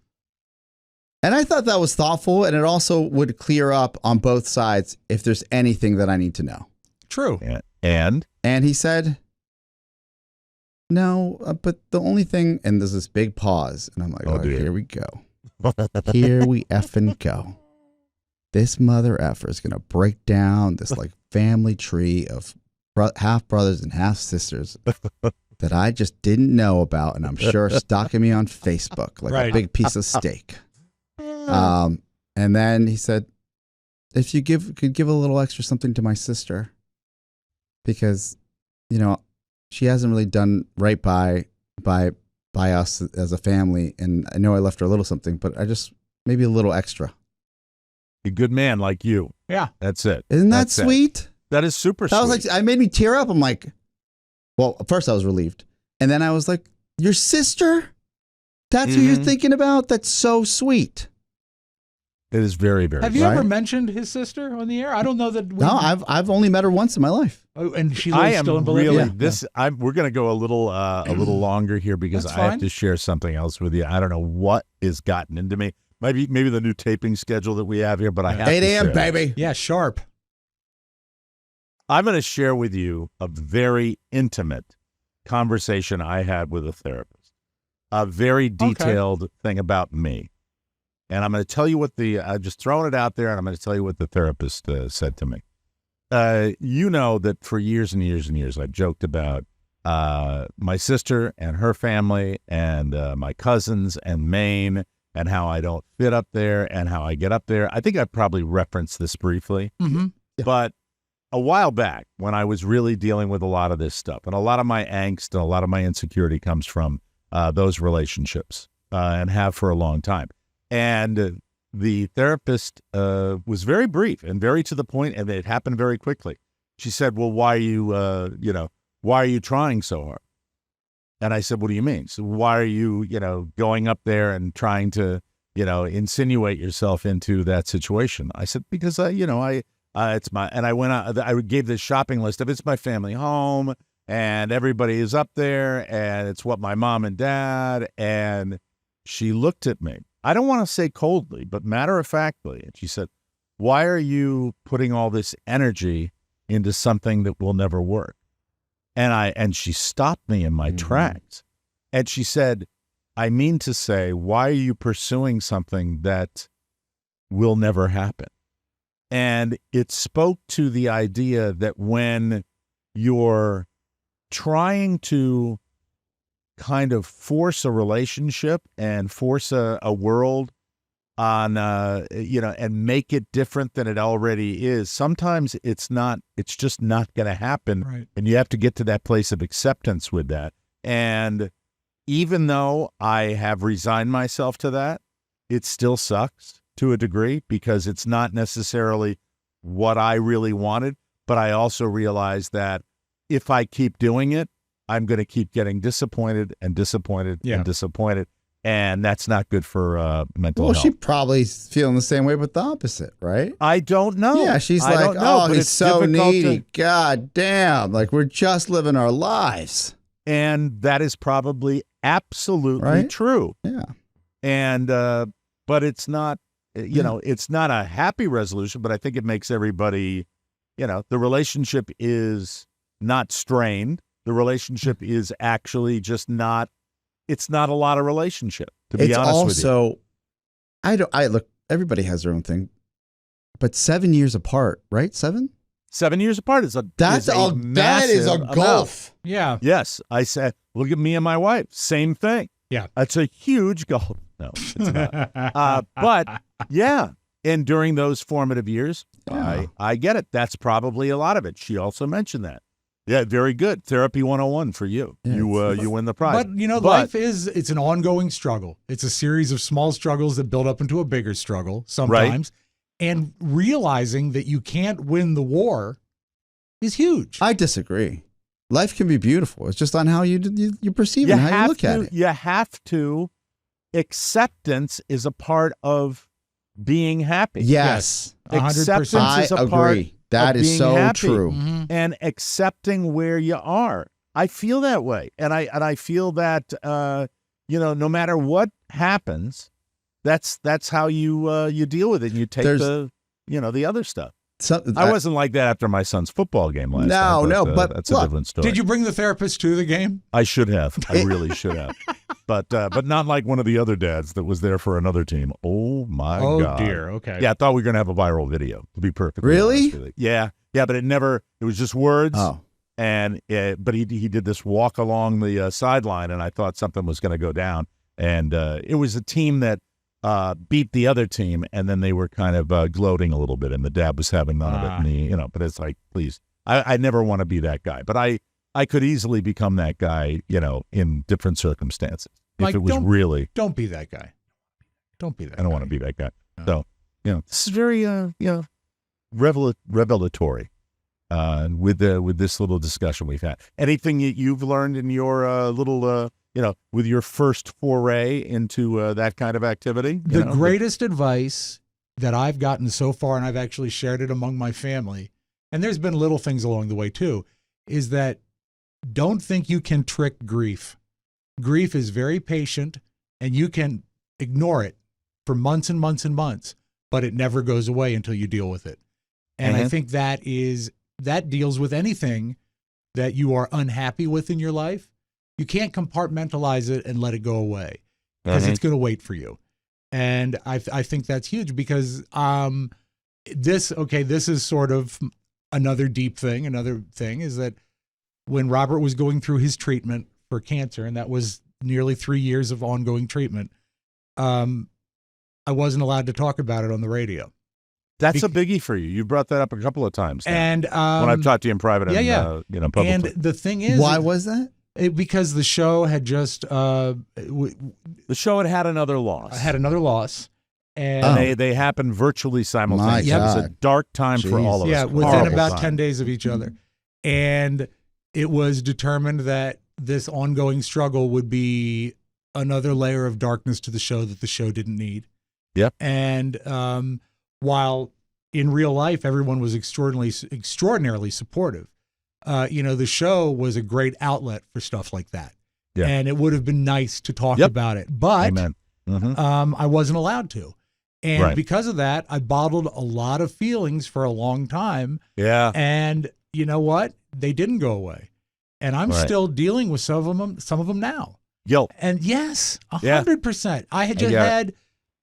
And I thought that was thoughtful, and it also would clear up on both sides if there's anything that I need to know. True. Yeah. And And he said, "No, but the only thing," and there's this big pause, and I'm like, "Oh, dear. here we go. Here we effing go. This mother effer is gonna break down this like family tree of half brothers and half sisters that I just didn't know about, and I'm sure stalking me on Facebook like Right. a big piece of steak." And then he said, "If you could give a little extra something to my sister, because she hasn't really done right by us as a family, and I know I left her a little something, but I just maybe a little extra." a good man like you. Yeah. That's it. Isn't that That's it. sweet? That is super That sweet. was like, I made me tear up. I'm like, well, at first I was relieved, and then I was like, "Your sister? That's who you're thinking about? That's so sweet." It is very, very Have you Right. ever mentioned his sister on the air? I don't know that. No, I've only met her once in my life. Oh, and she I lives am still in Bolivia. really we're going to go a little longer here because That's I have fine. to share something else with you. I don't know what has gotten into me. Maybe the new taping schedule that we have here, but I have 8 to a.m., share. baby. Yeah, sharp. I'm going to share with you a very intimate conversation I had with a therapist. A very detailed thing about me. And I'm going to tell you what I'm just throwing it out there, and I'm going to tell you what the therapist said to me. You know that for years and years and years, I've joked about my sister and her family and my cousins and Maine and how I don't fit up there and how I get up there. I think I probably referenced this briefly, but a while back when I was really dealing with a lot of this stuff, and a lot of my angst and a lot of my insecurity comes from those relationships and have for a long time. And the therapist was very brief and very to the point, and it happened very quickly. She said, "Well, why are you trying so hard?" And I said, "What do you mean?" So why are you, going up there and trying to, insinuate yourself into that situation? I said, because it's my, and I went out, I gave this shopping list of, it's my family home and everybody is up there and it's what my mom and dad, and she looked at me. I don't want to say coldly, but matter-of-factly. And she said, "Why are you putting all this energy into something that will never work?" And she stopped me in my tracks. And she said, "I mean to say, why are you pursuing something that will never happen?" And it spoke to the idea that when you're trying to kind of force a relationship and force a world on and make it different than it already is. Sometimes it's just not going to happen. Right. And you have to get to that place of acceptance with that. And even though I have resigned myself to that, it still sucks to a degree because it's not necessarily what I really wanted. But I also realize that if I keep doing it, I'm going to keep getting disappointed and disappointed and disappointed. And that's not good for mental health. Well, she probably feeling the same way, but the opposite, right? I don't know. Yeah, she's I like, don't know, oh, but he's it's so difficult needy. to- God damn. Like, we're just living our lives. And that is probably absolutely Right? true. Yeah. And but it's not, it's not a happy resolution, but I think it makes everybody, the relationship is not strained. The relationship is actually just not, it's not a lot of relationship, to be honest with you. Also, I look, everybody has their own thing, but 7 years apart, right? 7? 7 years apart is That is a massive gulf. Yeah. Yes, I said, look at me and my wife, same thing. Yeah. It's a huge gulf. No, it's not. But yeah, and during those formative years, I get it. That's probably a lot of it. She also mentioned that. Yeah, very good. Therapy 101 for you. Yeah, You win the prize. But, life it's an ongoing struggle. It's a series of small struggles that build up into a bigger struggle sometimes. Right. And realizing that you can't win the war is huge. I disagree. Life can be beautiful. It's just on how you perceive it and how you look at it. You have to. Acceptance is a part of being happy. Yes. 100%. Acceptance is a part agree. That of is being so happy. true. Mm-hmm. And accepting where you are. I feel that way. And I feel that no matter what happens, that's how you deal with it. And you take the other stuff. I wasn't like that after my son's football game last night. But that's look, a different story. Did you bring the therapist to the game? I should have. I really should have. But not like one of the other dads that was there for another team. Oh my God. Oh dear. Okay. Yeah, I thought we were gonna have a viral video. To be perfectly Really? honest with you. Yeah, but it was just words. Oh. And but he did this walk along the sideline, and I thought something was going to go down. And it was a team that beat the other team, and then they were kind of gloating a little bit, and the dad was having none of it. And but it's like, please, I never want to be that guy, but I could easily become that guy, in different circumstances. Like, if it was really, don't be that guy. Don't be that guy. I don't want to be that guy. No. So, this is very, revelatory. With this little discussion we've had. Anything you've learned in your little, with your first foray into that kind of activity? The greatest advice that I've gotten so far, and I've actually shared it among my family, and there's been little things along the way too, is that don't think you can trick grief. Grief is very patient, and you can ignore it for months and months and months, but it never goes away until you deal with it. And I think that deals with anything that you are unhappy with in your life. You can't compartmentalize it and let it go away because it's going to wait for you. And I think that's huge because this is sort of another deep thing. Another thing is that when Robert was going through his treatment for cancer, and that was nearly 3 years of ongoing treatment, I wasn't allowed to talk about it on the radio. That's a biggie for you. You brought that up a couple of times now. And when I've talked to you in private and publicly. And the thing is, why was that? Because the show had just the show had another loss. And And they happened virtually simultaneously. My It was a God. dark time for all of us. yeah, within Horrible about time. 10 days of each other. And it was determined that this ongoing struggle would be another layer of darkness to the show that the show didn't need. Yep. And while in real life everyone was extraordinarily supportive, the show was a great outlet for stuff like that. Yeah. And it would have been nice to talk about it. But Amen. Mm-hmm. I wasn't allowed to. And Right. because of that, I bottled a lot of feelings for a long time. Yeah. And you know what? They didn't go away. And I'm Right. still dealing with some of them now. Guilt. And yes, Yeah. 100%. I had just had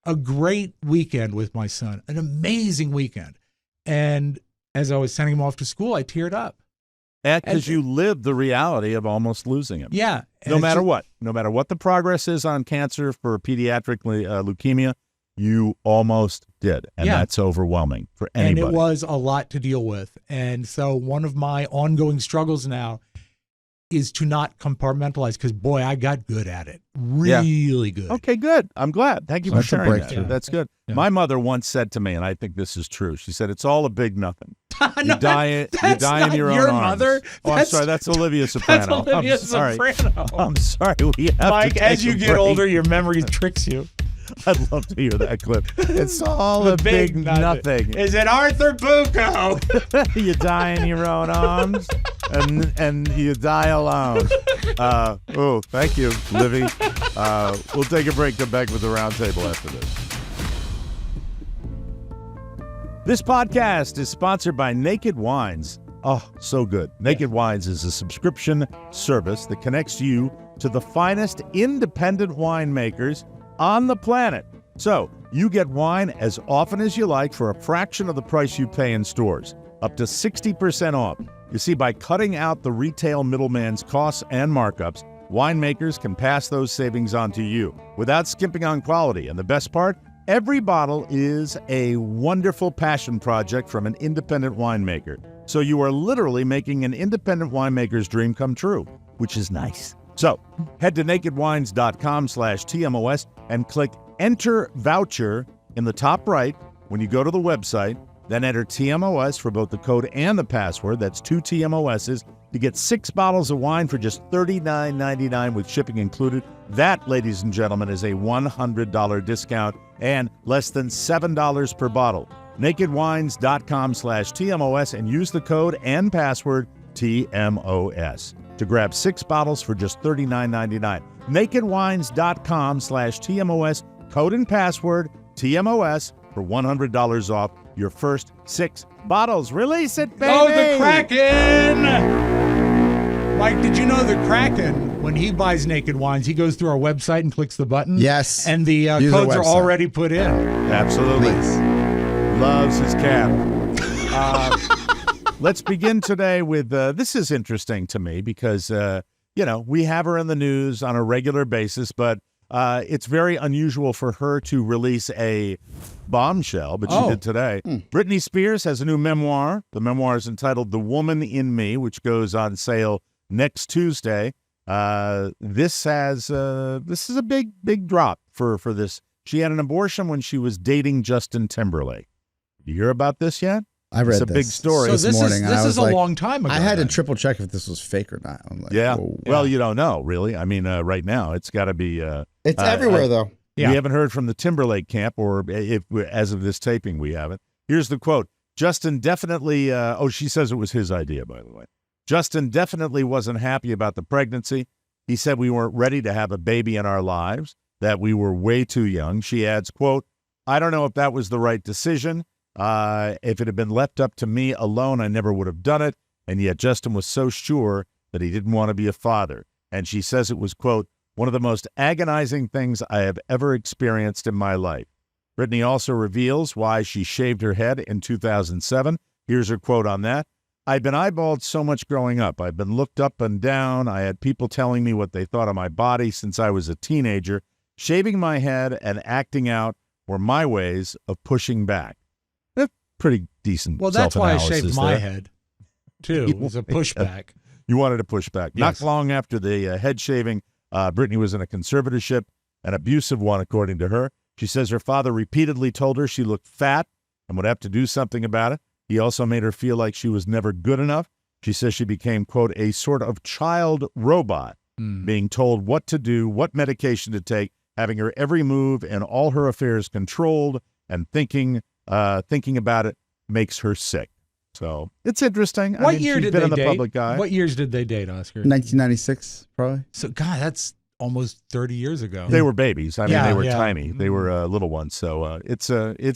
a great weekend with my son, an amazing weekend. And as I was sending him off to school, I teared up. Because you lived the reality of almost losing him. Yeah. No matter what the progress is on cancer for pediatric leukemia, You almost did, and Yeah. that's overwhelming for anybody. And it was a lot to deal with. And so one of my ongoing struggles now is to not compartmentalize, because, boy, I got good at it. Really good. Okay, good. I'm glad. Thank you for That's a sharing that. breakthrough. That's good. Yeah. My mother once said to me, and I think this is true, she said, it's all a big nothing. No, You die in that's your not own your arms. mother. Oh, I'm sorry. That's Olivia Soprano. That's Olivia I'm sorry. Soprano. I'm sorry. We have Mike, to as take you a get break. older, your memory tricks you. I'd love to hear that clip. It's all a big nothing. Is it Arthur Bucco? You die in your own arms, and you die alone. Oh, thank you, Livy. We'll take a break. Come back with the roundtable after this. This podcast is sponsored by Naked Wines. Oh, so good. Naked Wines is a subscription service that connects you to the finest independent winemakers on the planet. So you get wine as often as you like for a fraction of the price you pay in stores, up to 60% off. You see, by cutting out the retail middleman's costs and markups, winemakers can pass those savings on to you without skimping on quality. And the best part? Every bottle is a wonderful passion project from an independent winemaker. So you are literally making an independent winemaker's dream come true, which is nice. So head to nakedwines.com/TMOS and click Enter Voucher in the top right when you go to the website. Then enter TMOS for both the code and the password. That's 2 TMOSs to get 6 bottles of wine for just $39.99 with shipping included. That, ladies and gentlemen, is a $100 discount and less than $7 per bottle. nakedwines.com/TMOS and use the code and password TMOS to grab 6 bottles for just $39.99. nakedwines.com/TMOS, code and password TMOS for $100 off your first 6 bottles. Release it, baby! Oh, the Kraken! Mike, did you know the Kraken, when he buys Naked Wines, he goes through our website and clicks the button? Yes. And the Use our codes are website. already put in. Absolutely. Please. Loves his cat. Let's begin today with, this is interesting to me because, we have her in the news on a regular basis, but it's very unusual for her to release a bombshell, but she did today. Britney Spears has a new memoir. The memoir is entitled The Woman in Me, which goes on sale next Tuesday. This is a big drop for this. She had an abortion when she was dating Justin Timberlake. You hear about this yet? I read It's a this. big story. So this morning. and I this was is a like- long time ago. I had to then. triple check if this was fake or not. I'm like, Yeah. whoa. Well, you don't know, really. I mean, right now, it's got to be. It's everywhere, though. Yeah. We haven't heard from the Timberlake camp, or if as of this taping, we haven't. Here's the quote. Justin definitely, she says it was his idea, by the way. Justin definitely wasn't happy about the pregnancy. He said we weren't ready to have a baby in our lives, that we were way too young. She adds, quote, I don't know if that was the right decision. If it had been left up to me alone, I never would have done it. And yet Justin was so sure that he didn't want to be a father. And she says it was, quote, one of the most agonizing things I have ever experienced in my life. Britney also reveals why she shaved her head in 2007. Here's her quote on that. I'd been eyeballed so much growing up. I've been looked up and down. I had people telling me what they thought of my body since I was a teenager. Shaving my head and acting out were my ways of pushing back. Pretty decent. Well, that's why I self-analysis shaved my there. head, too. It was a pushback. You wanted to push back. Yes. Not long after the head shaving, Britney was in a conservatorship, an abusive one, according to her. She says her father repeatedly told her she looked fat and would have to do something about it. He also made her feel like she was never good enough. She says she became, quote, a sort of child robot, being told what to do, what medication to take, having her every move and all her affairs controlled, and thinking about it makes her sick. So it's interesting. What year she's did been they in the date? public eye. What years did they date, Oscar? 1996, probably. So, God, that's almost 30 years ago. They were babies. I mean, Yeah, they were yeah. tiny. They were little ones. So it's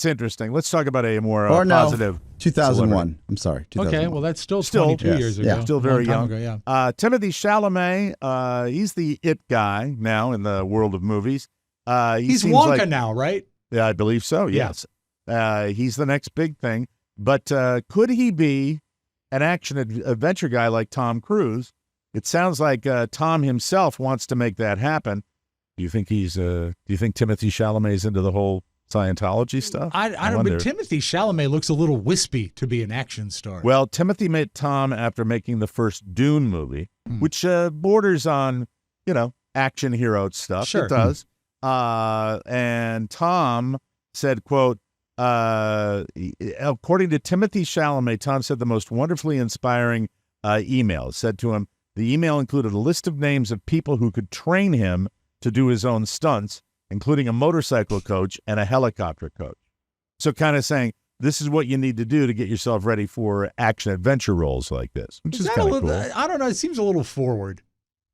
interesting. Let's talk about a more Or no, positive. 2001. celebrity. I'm sorry. 2001. Okay, well, that's still Still, 22 yes, years ago. yeah. Still A very long time young. ago, yeah. Timothy Chalamet, he's the it guy now in the world of movies. He's seems Wonka like- now, right? Yeah, I believe so, yes. He's the next big thing. But could he be an action-adventure guy like Tom Cruise? It sounds like Tom himself wants to make that happen. Do you think Timothy Chalamet's into the whole Scientology stuff? I don't. wonder. But Timothy Chalamet looks a little wispy to be an action star. Well, Timothy met Tom after making the first Dune movie, which borders on, action hero stuff. Sure. It does. And Tom said, quote, according to Timothy Chalamet, Tom said the most wonderfully inspiring email. Said to him, the email included a list of names of people who could train him to do his own stunts, including a motorcycle coach and a helicopter coach. So kind of saying, this is what you need to do to get yourself ready for action-adventure roles like this, which is kind of cool. I don't know. It seems a little forward.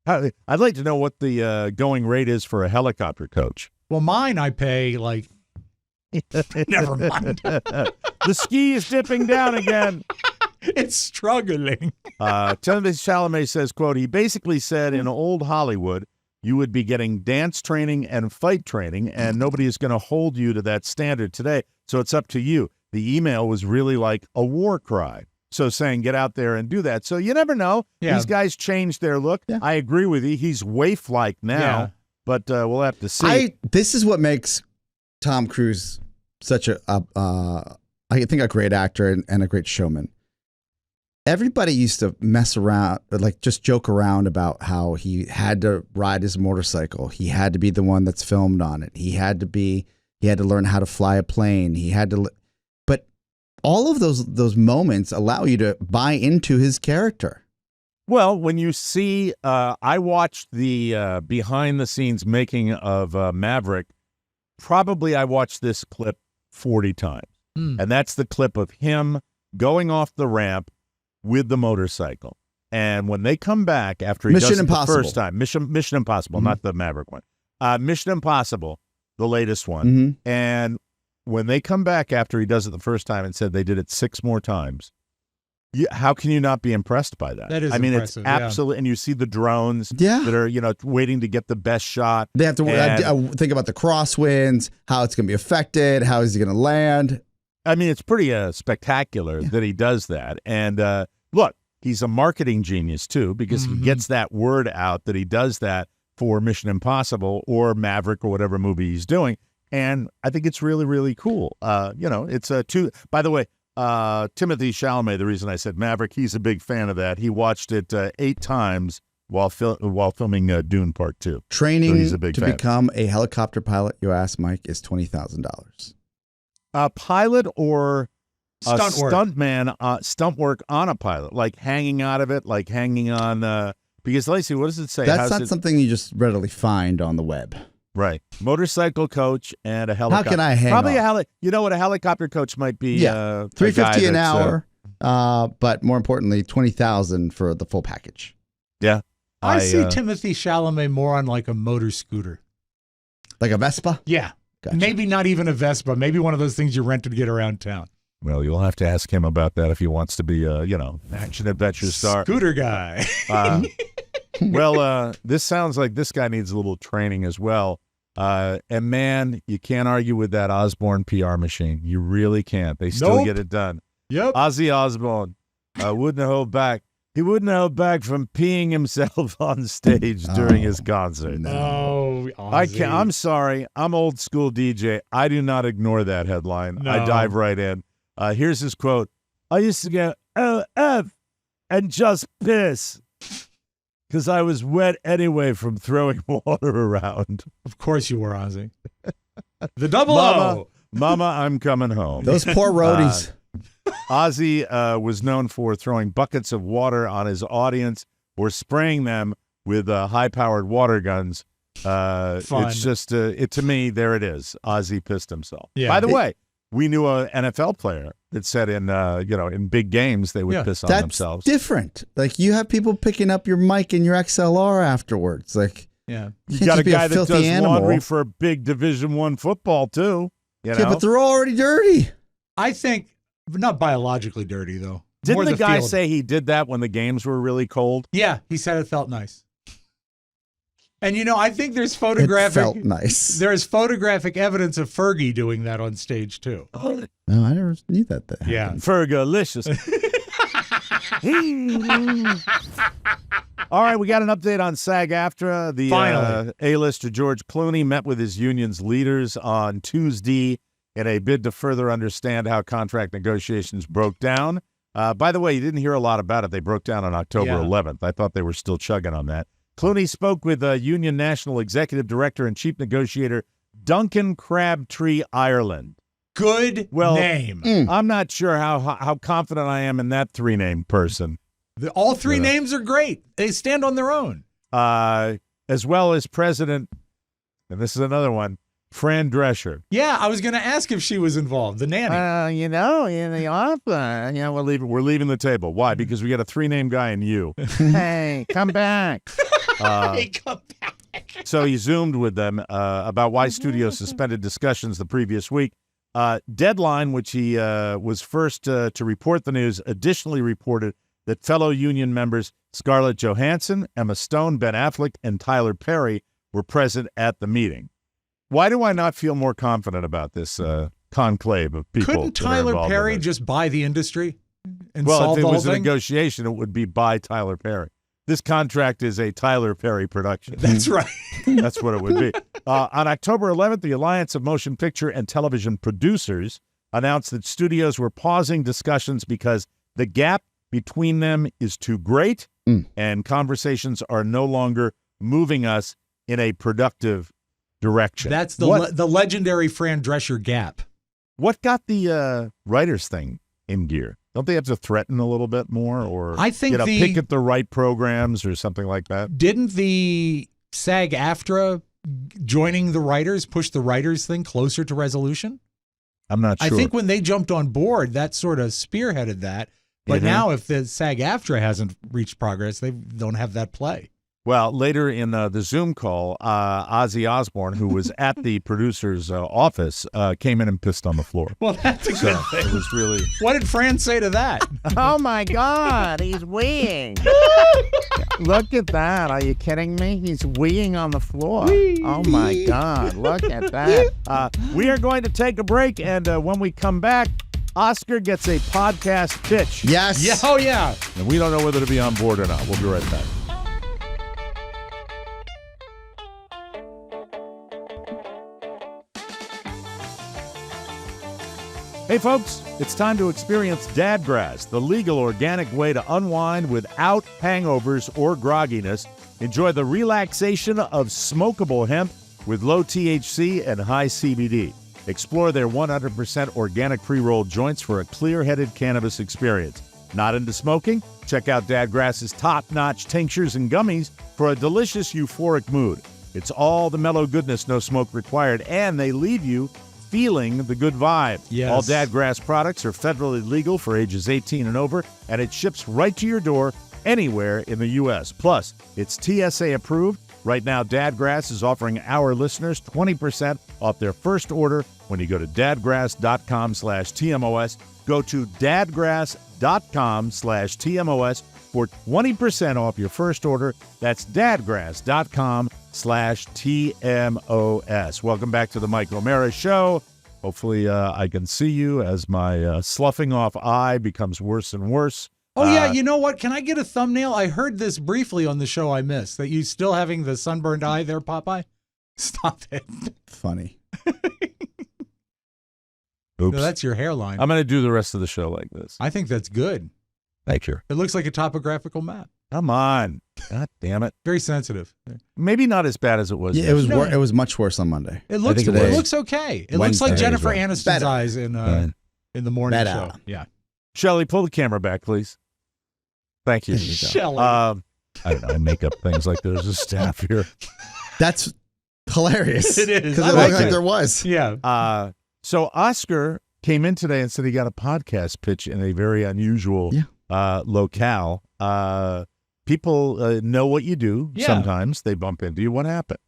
I'd like to know what the going rate is for a helicopter coach. Well, mine I pay like. Never mind. The ski is dipping down again. It's struggling. Timothy Chalamet says, quote, he basically said in old Hollywood, you would be getting dance training and fight training, and nobody is going to hold you to that standard today. So it's up to you. The email was really like a war cry. So saying, get out there and do that. So you never know. Yeah. These guys changed their look. Yeah. I agree with you. He's waif-like now, but we'll have to see. This is what makes Tom Cruise such I think a great actor and a great showman. Everybody used to mess around, like just joke around about how he had to ride his motorcycle. He had to be the one that's filmed on it. He had to learn how to fly a plane. But all of those moments allow you to buy into his character. Well, when you see, I watched the behind the scenes making of Maverick. Probably I watched this clip 40 times. And that's the clip of him going off the ramp with the motorcycle. And when they come back after he does it the first time, Mission Impossible, not the Maverick one. Mission Impossible, the latest one. And when they come back after he does it the first time and said they did it 6 more times, how can you not be impressed by that? That is impressive, it's absolutely, and you see the drones that are, waiting to get the best shot. They have to think about the crosswinds, how it's going to be affected, how is he going to land. I mean, it's pretty spectacular that he does that. And look, he's a marketing genius, too, because he gets that word out that he does that for Mission Impossible or Maverick or whatever movie he's doing. And I think it's really, really cool. It's by the way, Timothy Chalamet, the reason I said Maverick, he's a big fan of that. He watched it 8 times while filming Dune Part 2. Training so he's a big fan. Become a helicopter pilot, you asked Mike, is $20,000. Pilot or stunt work on a pilot, like hanging out of it, like hanging on. Because Lacey, what does it say? That's not something you just readily find on the web. Right. Motorcycle coach and a helicopter. How can I hang Probably off? a helicopter coach might be. $350 an hour. But more importantly, $20,000 for the full package. Yeah. I see Timothy Chalamet more on like a motor scooter. Like a Vespa? Yeah. Gotcha. Maybe not even a Vespa. Maybe one of those things you rent to get around town. Well, you'll have to ask him about that if he wants to be a, action adventure star. Scooter guy. This sounds like this guy needs a little training as well. And man, you can't argue with that Osborne PR machine. You really can't. They still get it done. Yep. Ozzy Osbourne wouldn't hold back. He wouldn't hold back from peeing himself on stage during his concert. No, I'm sorry. I'm old school DJ. I do not ignore that headline. No. I dive right in. Here's his quote. I used to go, F and just piss because I was wet anyway from throwing water around. Of course you were, Ozzy. The double O. Mama, I'm coming home. Those poor roadies. Ozzy was known for throwing buckets of water on his audience or spraying them with high-powered water guns. Fun. It's just, to me, there it is. Ozzy pissed himself. Yeah. By the way, we knew an NFL player that said in big games they would piss on themselves. That's different. Like you have people picking up your mic and your XLR afterwards. Like yeah, you got a guy that does laundry for big Division I football too. Yeah, but they're already dirty. I think not biologically dirty though. Didn't More the guy field. say he did that when the games were really cold? Yeah, he said it felt nice. And I think there's photographic. It felt nice. There's photographic evidence of Fergie doing that on stage too. No, I never knew that. Yeah, Fergalicious. All right, we got an update on SAG-AFTRA. The Finally. A-lister George Clooney met with his union's leaders on Tuesday in a bid to further understand how contract negotiations broke down. By the way, you didn't hear a lot about it. They broke down on October 11th. I thought they were still chugging on that. Clooney spoke with Union National Executive Director and Chief Negotiator Duncan Crabtree Ireland. Good name. I'm not sure how confident I am in that three-name person. All three names are great. They stand on their own. As well as President, and this is another one, Fran Drescher. Yeah, I was going to ask if she was involved, the nanny. In the office, we're leaving the table. Why? Because we got a three-name guy in you. Hey, come back. Hey, come back. So he Zoomed with them about why studios suspended discussions the previous week. Deadline, which he was first to report the news, additionally reported that fellow union members Scarlett Johansson, Emma Stone, Ben Affleck, and Tyler Perry were present at the meeting. Why do I not feel more confident about this conclave of people? Couldn't Tyler Perry just buy the industry and solve if the it whole was a thing? negotiation, it would be by Tyler Perry. This contract is a Tyler Perry production. That's right. That's what it would be. On October 11th, the Alliance of Motion Picture and Television Producers announced that studios were pausing discussions because the gap between them is too great and conversations are no longer moving us in a productive direction. That's the legendary Fran Drescher gap. What got the writers thing in gear? Don't they have to threaten a little bit more, or I think pick at the right programs or something like that? Didn't the SAG-AFTRA joining the writers push the writers thing closer to resolution? I'm not sure. I think when they jumped on board, that sort of spearheaded that. But now if the SAG-AFTRA hasn't reached progress, they don't have that play. Well, later in the Zoom call, Ozzy Osbourne, who was at the producer's office, came in and pissed on the floor. Well, that's a good thing. It was really... What did Fran say to that? Oh, my God, he's weeing. Look at that. Are you kidding me? He's weeing on the floor. Oh, my God, look at that. We are going to take a break, and when we come back, Oscar gets a podcast pitch. Yes. Yeah, oh, yeah. And we don't know whether to be on board or not. We'll be right back. Hey folks, it's time to experience Dadgrass, the legal organic way to unwind without hangovers or grogginess. Enjoy the relaxation of smokable hemp with low THC and high CBD. Explore their 100% organic pre-rolled joints for a clear-headed cannabis experience. Not into smoking? Check out Dadgrass's top-notch tinctures and gummies for a delicious euphoric mood. It's all the mellow goodness, no smoke required, and they leave you feeling the good vibe. Yes. All Dadgrass products are federally legal for ages 18 and over, and it ships right to your door anywhere in the U.S. Plus, it's TSA approved. Right now, Dadgrass is offering our listeners 20% off their first order when you go to dadgrass.com/TMOS. Go to dadgrass.com/TMOS for 20% off your first order. That's dadgrass.com/TMOS. Welcome back to the Mike O'Mara Show. Hopefully I can see you as my sloughing off eye becomes worse and worse. Oh, yeah, you know what? Can I get a thumbnail? I heard this briefly on the show I missed, that you still having the sunburned eye there, Popeye? Stop it. Funny. Oops. No, that's your hairline. I'm going to do the rest of the show like this. I think that's good. Thank you. It looks like a topographical map. Come on. God damn it. Very sensitive. Maybe not as bad as it was. Yeah, yesterday. it was much worse on Monday. It looks I think today- it looks okay. It looks Wednesday like Jennifer as well. Aniston's Better. eyes in the morning Better. show. Yeah. Shelley, pull the camera back, please. Thank you. Shelley. I don't know. I make up things like there's a staff here. That's hilarious. It is. Because I it like looked like it. there was. Yeah. So Oscar came in today and said he got a podcast pitch in a very unusual locale. People know what you do. Yeah. Sometimes they bump into you. What happened?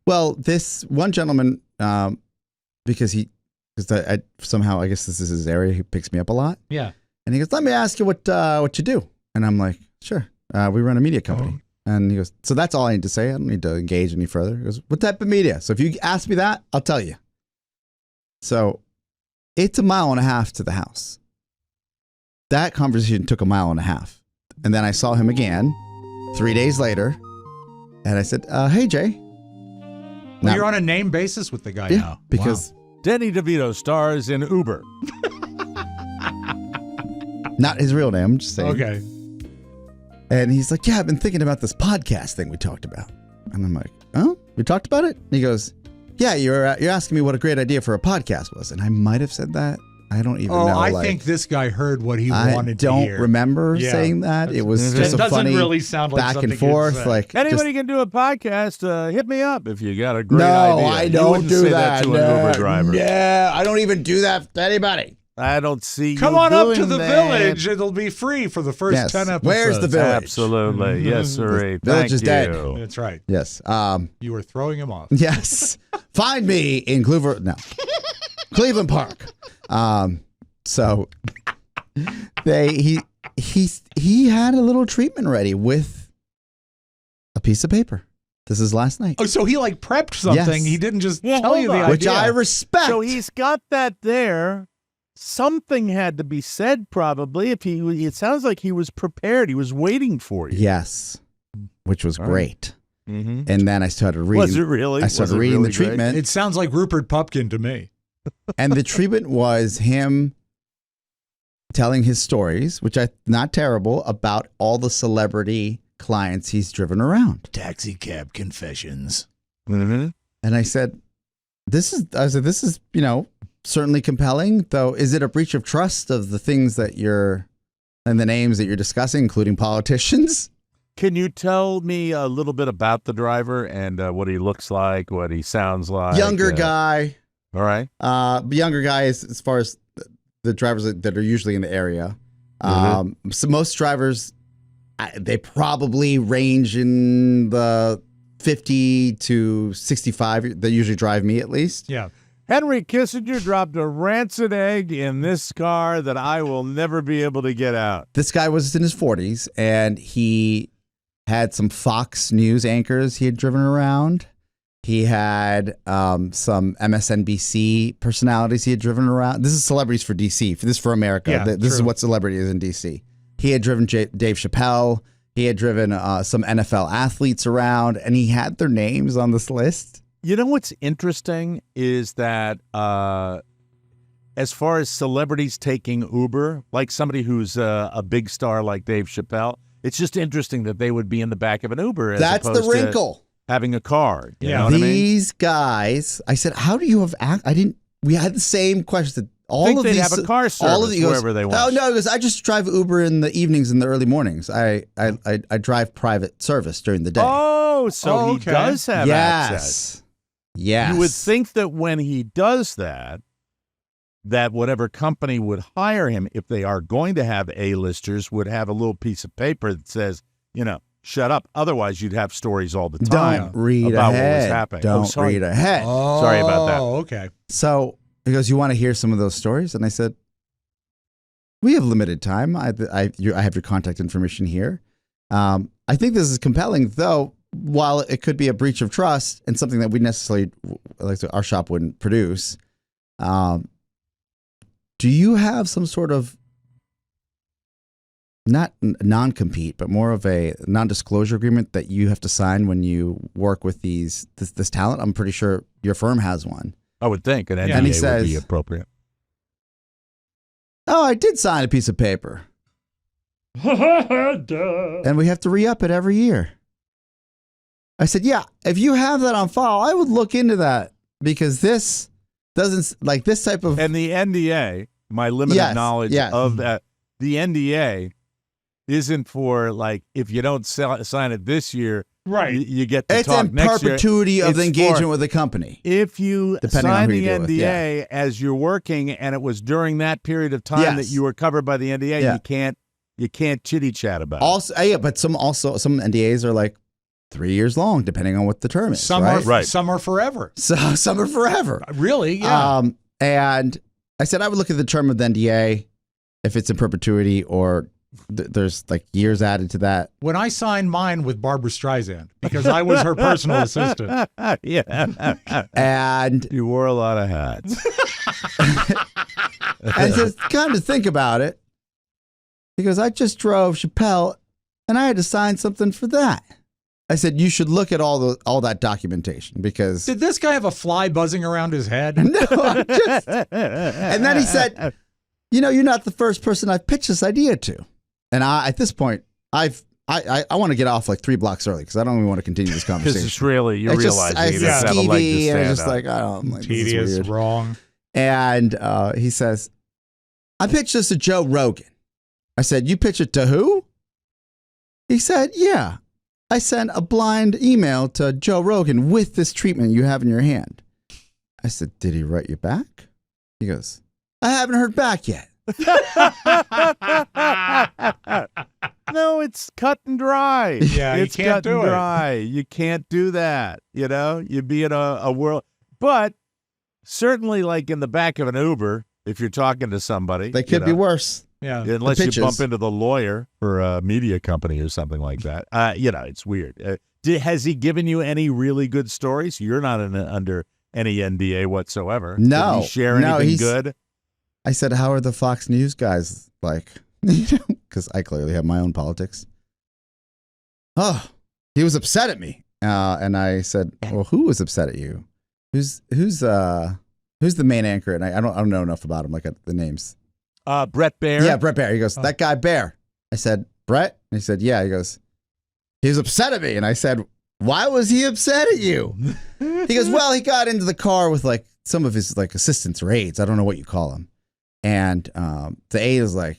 Well, this one gentleman, because I somehow, I guess this is his area, he picks me up a lot. Yeah. And he goes, let me ask you what you do. And I'm like, sure. We run a media company. And he goes, so that's all I need to say. I don't need to engage any further. He goes, what type of media? So if you ask me that, I'll tell you. So it's 1.5 miles to the house. That conversation took 1.5 miles. And then I saw him again. 3 days later, and I said, "Hey, Jay." Well, you're on a name basis with the guy now. Because Danny DeVito stars in Uber. not his real name, I'm just saying. Okay. And he's like, "Yeah, I've been thinking about this podcast thing we talked about." And I'm like, "Oh, we talked about it?" And he goes, "Yeah, you're asking me what a great idea for a podcast was." And I might have said that. I don't even know. I think this guy heard what he wanted to hear. I don't remember saying that. It was just a funny really sound like back and forth. Like Anybody can do a podcast. Hit me up if you got a great no, idea. I You don't wouldn't do say that. to an Uber driver. Yeah, I don't even do that to anybody. I don't see Come you on up to doing the that. village. It'll be free for the first 10 episodes. Where's the village? Absolutely. Yes, sir. village is dead. That's right. Yes. You were throwing him off. Yes. Find me in Cleveland Park. So he had a little treatment ready with a piece of paper. This is last night. Oh, so he like prepped something. Yes. He didn't just Well, tell you the hold on. idea. Which I respect. So he's got that there. Something had to be said, probably. It sounds like he was prepared. He was waiting for you. Yes. Which was great. Mm-hmm. And then I started reading. Was it really? I started Was it reading really the treatment. It sounds like Rupert Pupkin to me. And the treatment was him telling his stories, which I not terrible, about all the celebrity clients he's driven around. Taxi cab confessions. Mm-hmm. And I said, this is, certainly compelling, though. Is it a breach of trust of the things that and the names that you're discussing, including politicians? Can you tell me a little bit about the driver and what he looks like, what he sounds like? Younger guy. All right. Younger guy as far as the drivers that are usually in the area. So most drivers, they probably range in the 50 to 65. They usually drive me at least. Yeah. Henry Kissinger dropped a rancid egg in this car that I will never be able to get out. This guy was in his 40s, and he had some Fox News anchors he had driven around. He had some MSNBC personalities he had driven around. This is celebrities for DC. This is for America. Yeah, this is true. what celebrity is in DC. He had driven Dave Chappelle. He had driven some NFL athletes around, and he had their names on this list. You know what's interesting is that as far as celebrities taking Uber, like somebody who's a big star like Dave Chappelle, it's just interesting that they would be in the back of an Uber. That's the wrinkle. Having a car. You know Yeah. what I mean? These guys, I said, how do you have we had the same question. All of they'd these, have a car all of service these, wherever they want. Oh no, because I just drive Uber in the evenings and the early mornings. I drive private service during the day. Oh, so Oh, he okay. does have access. Yes. You would think that when he does that whatever company would hire him, if they are going to have A-listers, would have a little piece of paper that says, shut up. Otherwise, you'd have stories all the time Don't read about ahead. what was happening. Don't sorry. read ahead. Oh, Sorry about that. Okay. So he goes, you want to hear some of those stories? And I said, we have limited time. I have your contact information here. I think this is compelling, though. While it could be a breach of trust and something that we necessarily, like our shop wouldn't produce, do you have some sort of not non-compete, but more of a non-disclosure agreement that you have to sign when you work with this talent? I'm pretty sure your firm has one. I would think an NDA And he would says- be appropriate. Oh, I did sign a piece of paper. And we have to re-up it every year. I said, yeah, if you have that on file, I would look into that because this doesn't, like this type of... And the NDA, my limited Yes, knowledge yes. of that, the NDA isn't for like, if you don't sign it this year, Right. you get to It's talk in next year. perpetuity of It's the engagement for- with the company. If you Depending on sign who the you deal NDA with, as you're working and it was during that period of time that Yes. you were covered by the NDA, Yeah. you can't chitty chat about it. Also, yeah, but some NDAs are like 3 years long, depending on what the term is. Some right? are some are forever. So some are forever. Really? Yeah. And I said I would look at the term of the NDA if it's in perpetuity or there's like years added to that. When I signed mine with Barbara Streisand, because I was her personal assistant. Yeah. And You wore a lot of hats. and just kind of think about it. He goes, I just drove Chappelle and I had to sign something for that. I said, you should look at all that documentation because. Did this guy have a fly buzzing around his head? No, I'm just. And then he said, you're not the first person I've pitched this idea to. And at this point, I want to get off like 3 blocks early because I don't even want to continue this conversation. Because it's really, you realize I he doesn't have a leg to skeevy, and stand it's just on. like, I don't like this is Tedious, weird. wrong. And he says, I pitched this to Joe Rogan. I said, you pitch it to who? He said, yeah. I sent a blind email to Joe Rogan with this treatment you have in your hand. I said, did he write you back? He goes, I haven't heard back yet. No, it's cut and dry. Yeah, it's you can't cut do and it. dry. You can't do that. You'd be in a world. But certainly, like in the back of an Uber, if you're talking to somebody, They could be worse. Yeah. Unless you pitches. bump into the lawyer for a media company or something like that. It's weird. Has he given you any really good stories? You're not under any NDA whatsoever. No. Did he share No, anything he's- good? I said, how are the Fox News guys like? Because I clearly have my own politics. Oh, he was upset at me. And I said, well, who was upset at you? Who's the main anchor? And I don't know enough about him, like the names. Brett Baer? Yeah, Brett Baer. He goes, that guy Baer. I said, Brett? And he said, yeah. He goes, he was upset at me. And I said, why was he upset at you? He goes, well, he got into the car with like some of his like assistants or aides. I don't know what you call them. And the aide was like,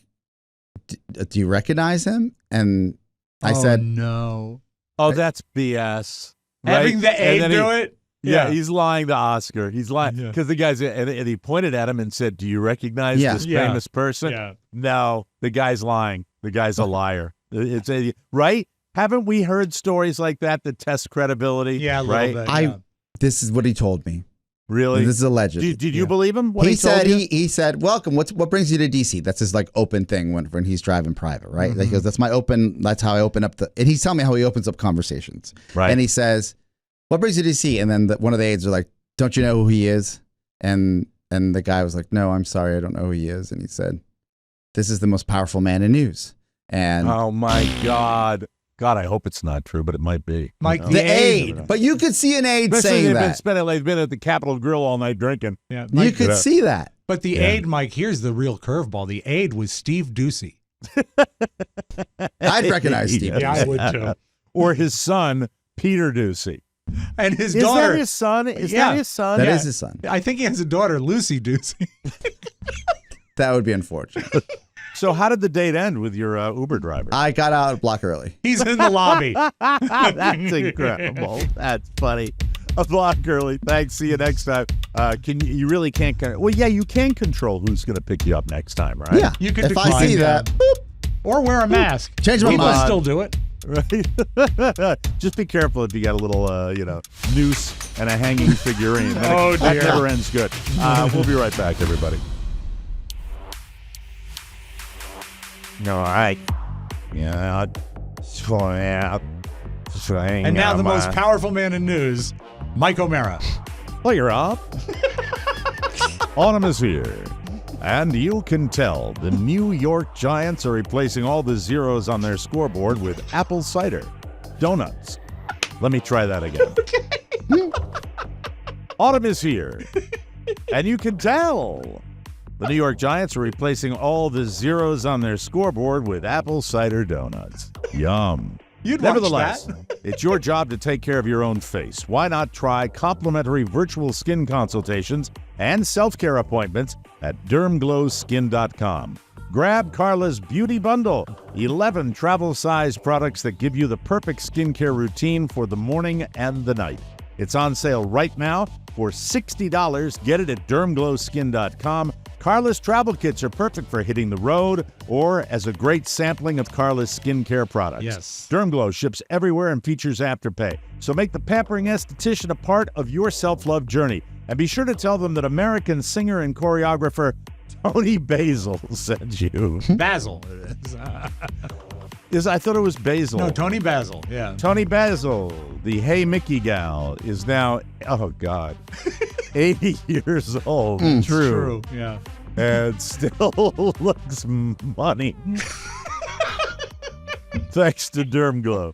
do you recognize him? And I said, no. Oh, that's BS. Having the And aide then do it? Yeah, he's lying to Oscar. He's lying Yeah. because the guy's and he pointed at him and said, "Do you recognize Yeah. this Yeah. famous person?" Yeah. No, the guy's lying. The guy's a liar. It's right. Haven't we heard stories like that test credibility? Yeah, a little right. bit. I yeah. this is what he told me. Really? This is alleged. Did you believe him? What he told said you? he said, welcome. What brings you to DC? That's his like open thing when he's driving private, right? Mm-hmm. Like, he goes, that's how I open up and he's telling me how he opens up conversations. Right. And he says, what brings you to DC? And then one of the aides are like, don't you know who he is? And the guy was like, no, I'm sorry, I don't know who he is. And he said, this is the most powerful man in news. And Oh my God. God, I hope it's not true, but it might be. Mike, You know? the aide, but you could see an aide Especially saying they've been at the Capitol Grill all night drinking. Yeah, You Mike, could see that. but the aide, Mike, here's the real curveball. The aide was Steve Ducey. I'd recognize Steve. Yeah, I would too. Or his son, Peter Ducey. And his Is daughter. that his son? Is Yeah. that his son? That is his son. I think he has a daughter, Lucy Ducey. That would be unfortunate. So how did the date end with your Uber driver? I got out a block early. He's in the lobby. That's incredible. That's funny. A block early. Thanks. See you next time. You really can't. Well, yeah, you can control who's going to pick you up next time, right? Yeah. You could if I decline, see yeah. that, boop, Or wear a mask. Change my People mind. still do it. Right. Just be careful if you got a little, noose and a hanging figurine. Oh, That dear. never ends good. We'll be right back, everybody. All right. Yeah. And now the most powerful man in news, Mike O'Mara. Well, you're up. Autumn is here. And you can tell the New York Giants are replacing all the zeros on their scoreboard with apple cider donuts. Let me try that again. Autumn is here. And you can tell the New York Giants are replacing all the zeros on their scoreboard with apple cider donuts. Yum. You'd watch Nevertheless, that. it's your job to take care of your own face. Why not try complimentary virtual skin consultations and self-care appointments at dermglowskin.com. Grab Carla's Beauty Bundle, 11 travel-size products that give you the perfect skincare routine for the morning and the night. It's on sale right now for $60. Get it at dermglowskin.com. Carla's travel kits are perfect for hitting the road or as a great sampling of Carla's skincare products. Yes. Dermglow ships everywhere and features Afterpay. So make the pampering esthetician a part of your self-love journey. And be sure to tell them that American singer and choreographer Tony Basil sent you. Basil. I thought it was Basil. No, Tony Basil. Yeah. Tony Basil, the Hey Mickey gal, is now, oh God, 80 years old. True. Yeah. And still looks money. thanks to Dermglow.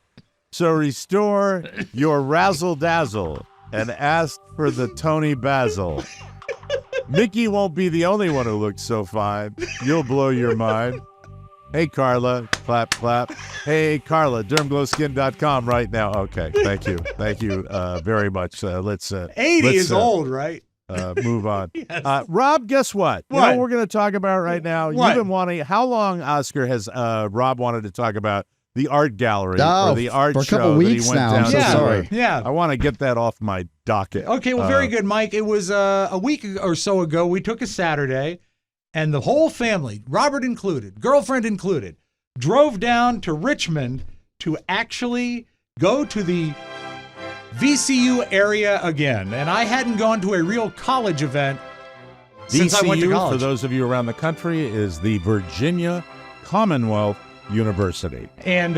So restore your razzle-dazzle and ask for the Tony Basil. Mickey won't be the only one who looks so fine. You'll blow your mind. Hey, Carla. Clap, clap. Hey, Carla, dermglowskin.com right now. Okay, thank you. Thank you very much. Let's 80 is old, right? move on. Yes. Rob, guess what? You know what we're going to talk about right now? What? You've been wanting, how long, Oscar, has Rob wanted to talk about the art gallery or the art for a show couple weeks that he went now. down I'm to? so sorry. Yeah. I want to get that off my docket. Okay, well, very good, Mike. It was a week or so ago. We took a Saturday, and the whole family, Robert included, girlfriend included, drove down to Richmond to actually go to the VCU area again. And I hadn't gone to a real college event since I went to VCU, college. for those of you around the country, is the Virginia Commonwealth University. And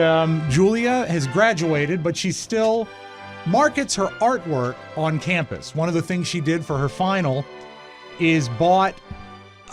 Julia has graduated, but she still markets her artwork on campus. One of the things she did for her final is bought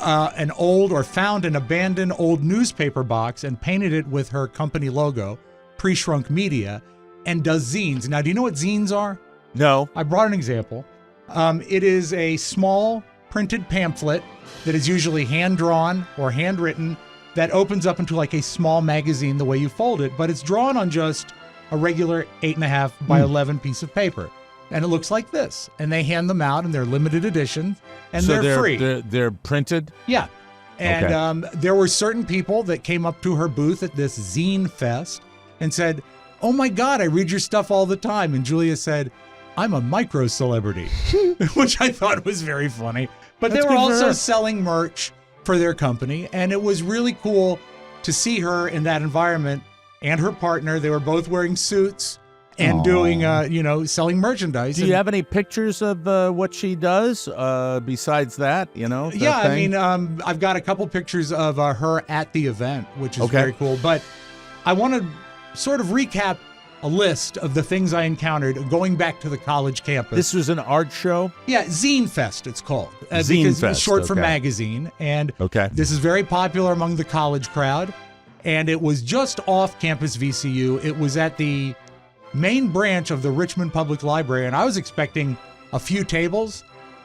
an old or found an abandoned old newspaper box and painted it with her company logo, Pre-Shrunk Media, and does zines. Now, do you know what zines are? No. I brought an example. It is a small printed pamphlet that is usually hand-drawn or handwritten that opens up into like a small magazine the way you fold it, but it's drawn on just a regular 8.5 by 11 piece of paper. And it looks like this. And they hand them out, and they're limited edition, and So they're free. They're printed? Yeah. And there were certain people that came up to her booth at this Zen Fest and said, "Oh my God, I read your stuff all the time." And Julia said, "I'm a micro celebrity," which I thought was very funny. But That's they were good for also her. selling merch for their company. And it was really cool to see her in that environment and her partner. They were both wearing suits and doing, selling merchandise. Do you have any pictures of what she does besides that, that Yeah, thing? I mean, I've got a couple pictures of her at the event, which is very cool. But I want to sort of recap a list of the things I encountered going back to the college campus. This was an art show? Yeah, Zinefest it's called. Because Zenefest, it's short for okay. magazine. And Okay. this is very popular among the college crowd. And it was just off campus VCU. It was at the main branch of the Richmond Public Library. And I was expecting a few tables.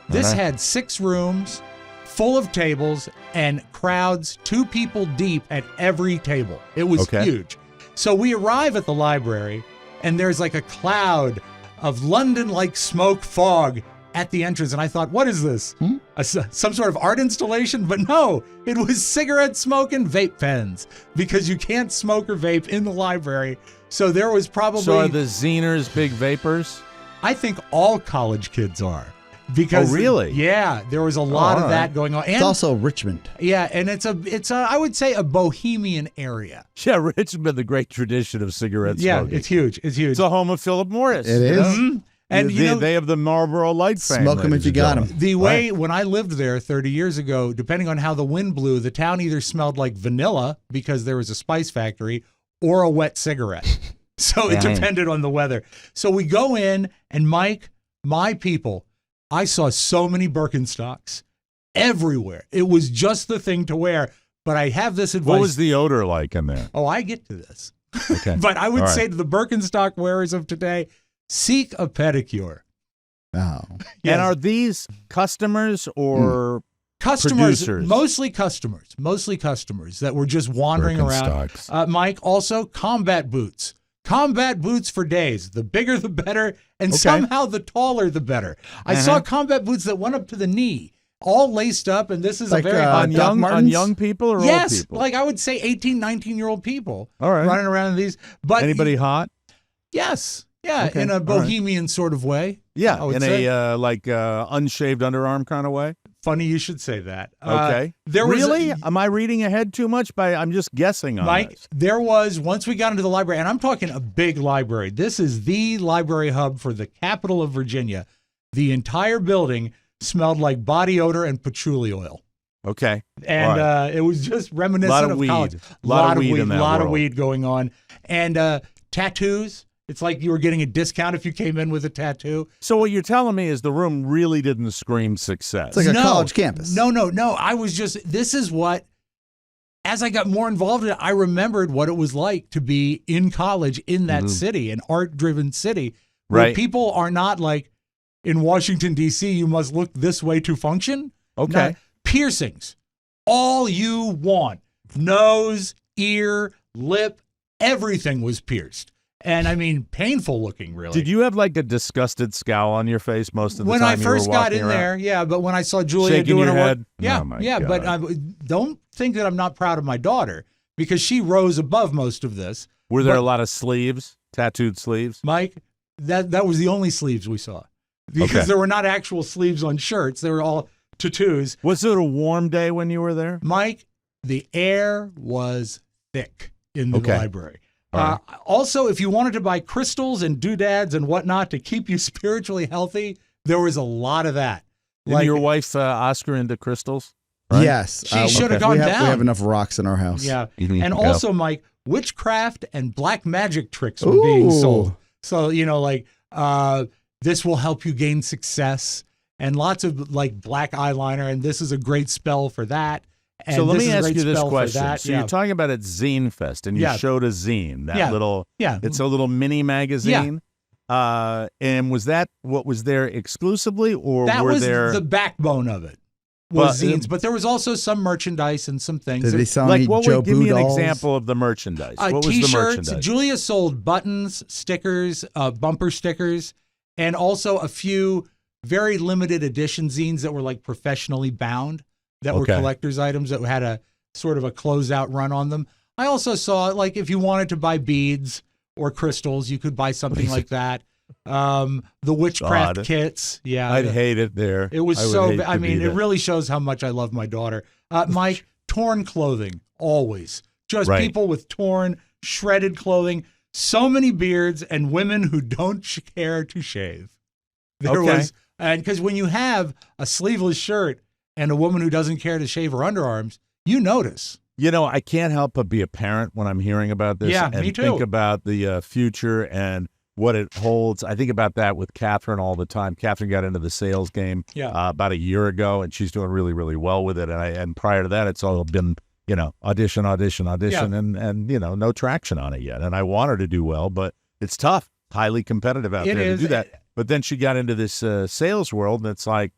This Uh-huh. had 6 rooms full of tables and crowds 2 people deep at every table. It was huge. So we arrive at the library, and there's like a cloud of London-like smoke fog at the entrance. And I thought, what is this? Some sort of art installation? But no, it was cigarette smoke and vape pens, because you can't smoke or vape in the library. So there was probably... So are the Zeners big vapors? I think all college kids are. Because really? Yeah, there was a lot of that going on. And, It's also Richmond. yeah, and it's a I would say a bohemian area. Yeah, Richmond, the great tradition of cigarette smoking. Yeah, it's huge. It's huge. It's the home of Philip Morris. It is. And they have the Marlboro Light fame. Smoke 'em if ladies you and got 'em. gentlemen. the way when I lived there 30 years ago, depending on how the wind blew, the town either smelled like vanilla because there was a spice factory or a wet cigarette. So it depended on the weather. So we go in, and Mike, my people, I saw so many Birkenstocks everywhere. It was just the thing to wear. But I have this advice. What was the odor like in there? Oh, I get to this. Okay. But I would All right. say to the Birkenstock wearers of today, seek a pedicure. Oh. Yes. And are these customers or Customers, producers? mostly customers that were just wandering around. Birkenstocks. Mike, also combat boots. Combat boots for days. The bigger, the better. And somehow the taller, the better. I saw combat boots that went up to the knee, all laced up. And this is Like, a very on hot Doc on Martens? young people or Yes, old people? like I would say 18, 19-year-old people All right. running around in these. But Anybody hot? Yes. Yeah, Okay, in a all right. bohemian sort of way. I Yeah, would in say. a unshaved underarm kind of way. Funny you should say that. Okay. There was really? Am I reading ahead too much? I'm just guessing on Mike, this. there was, once we got into the library, and I'm talking a big library. This is the library hub for the capital of Virginia. The entire building smelled like body odor and patchouli oil. Okay. And All right. it was just reminiscent Lot of of weed. college. Lot of weed in that lot of world. weed going on. And tattoos. It's like you were getting a discount if you came in with a tattoo. So what you're telling me is the room really didn't scream success. It's like a college campus. No. I was just, this is what as I got more involved in it, I remembered what it was like to be in college in that city, an art-driven city, where Right. people are not like in Washington, D.C., you must look this way to function. Okay. No, piercings. All you want. Nose, ear, lip, everything was pierced. And I mean, painful looking, really. Did you have like a disgusted scowl on your face most of the when time I you were first got walking in around? there, yeah, but when I saw Julia Shaking doing your her work, head? yeah, Oh, my yeah, God. but don't think that I'm not proud of my daughter because she rose above most of this. Were there But- a lot of sleeves, tattooed sleeves? Mike, that was the only sleeves we saw because Okay. there were not actual sleeves on shirts; they were all tattoos. Was it a warm day when you were there? Mike, the air was thick in the Okay. library. All right. Also, if you wanted to buy crystals and doodads and whatnot to keep you spiritually healthy, there was a lot of that. Didn't your wife Oscar into crystals? Right? Yes. She should have gone we down. We have enough rocks in our house. Yeah. Mhm. And Yeah. also, Mike, witchcraft and black magic tricks were being sold. So, like, this will help you gain success and lots of like black eyeliner. And this is a great spell for that. And So let this me is a ask great you this spell for question. that. So Yeah. you're talking about at Zen Fest, and you Yeah. showed a zine, that Yeah. little, Yeah. it's a little mini magazine. And was that what was there exclusively, or That were was there the backbone of it. Was Well, zines, but there was also some merchandise and some things. Did they sell like any what Joe would give me an dolls? example of the merchandise? What was the T-shirts. merchandise? Julia sold buttons, stickers, bumper stickers, and also a few very limited edition zines that were like professionally bound, that were Okay. collector's items that had a sort of a closeout run on them. I also saw like if you wanted to buy beads or crystals, you could buy something like that. The witchcraft God. kits. Yeah. I'd hate it there. It was I would so hate bad. I to be mean, it there. really shows how much I love my daughter. Mike, torn clothing, always. Just Right. people with torn, shredded clothing, so many beards, and women who don't care to shave. There Okay. was, and because when you have a sleeveless shirt and a woman who doesn't care to shave her underarms, you notice. You know, I can't help but be a parent when I'm hearing about this. Yeah, and me too. think about the future and what it holds. I think about that with Catherine all the time. Catherine got into the sales game about a year ago, and she's doing really, really well with it. And prior to that, it's all been, audition, and no traction on it yet. And I want her to do well, but it's tough, highly competitive out It there is. to do that. But then she got into this sales world, and it's like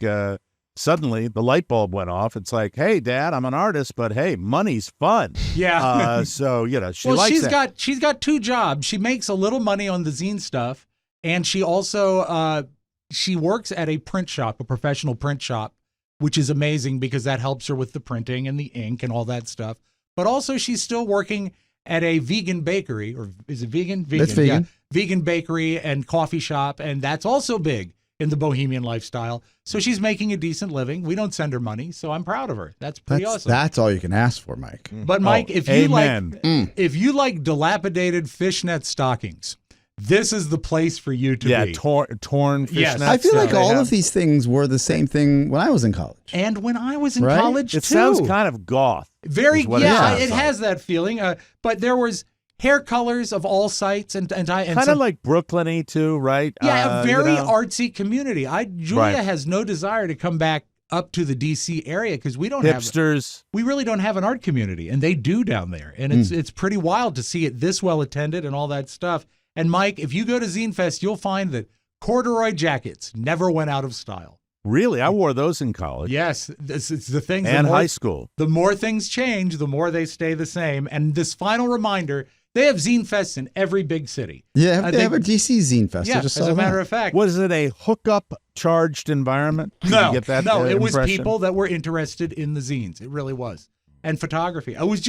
suddenly the light bulb went off. It's like, hey, Dad, I'm an artist, but hey, money's fun. Yeah. So she likes that. she's got two jobs. She makes a little money on the zine stuff, and she also she works at a print shop, a professional print shop, which is amazing because that helps her with the printing and the ink and all that stuff. But also she's still working at a vegan bakery, or is it vegan? Vegan. That's vegan. Yeah. Vegan bakery and coffee shop, and that's also big in the bohemian lifestyle. So she's making a decent living. We don't send her money, so I'm proud of her. That's pretty awesome. That's all you can ask for, Mike. But Mike, if you amen. if you like dilapidated fishnet stockings, this is the place for you to be. torn fish Yes. nets. I feel like they all have. of these things were the same thing when I was in college. And when I was in Right? college, It too, sounds kind of goth. very is what yeah, sounds it like. has that feeling. But there was hair colors of all sites, and Kind some- of like Brooklyn-y too, right? yeah, a very you know? artsy community. Julia Right. has no desire to come back up to the DC area because we don't have. hipsters. We really don't have an art community, and they do down there. And it's pretty wild to see it this well attended and all that stuff. And Mike, if you go to Zinefest, you'll find that corduroy jackets never went out of style. Really, I wore those in college Yes, it's the things. and the more, high school. The more things change, the more they stay the same. And this final reminder, they have Zinefests in every big city. Yeah, they have a DC Zine Fest. Yeah, I just as saw a matter that. of fact. Was it a hookup charged environment? Did No, you get that no, it was impression? people that were interested in the zines. It really was. And photography. It was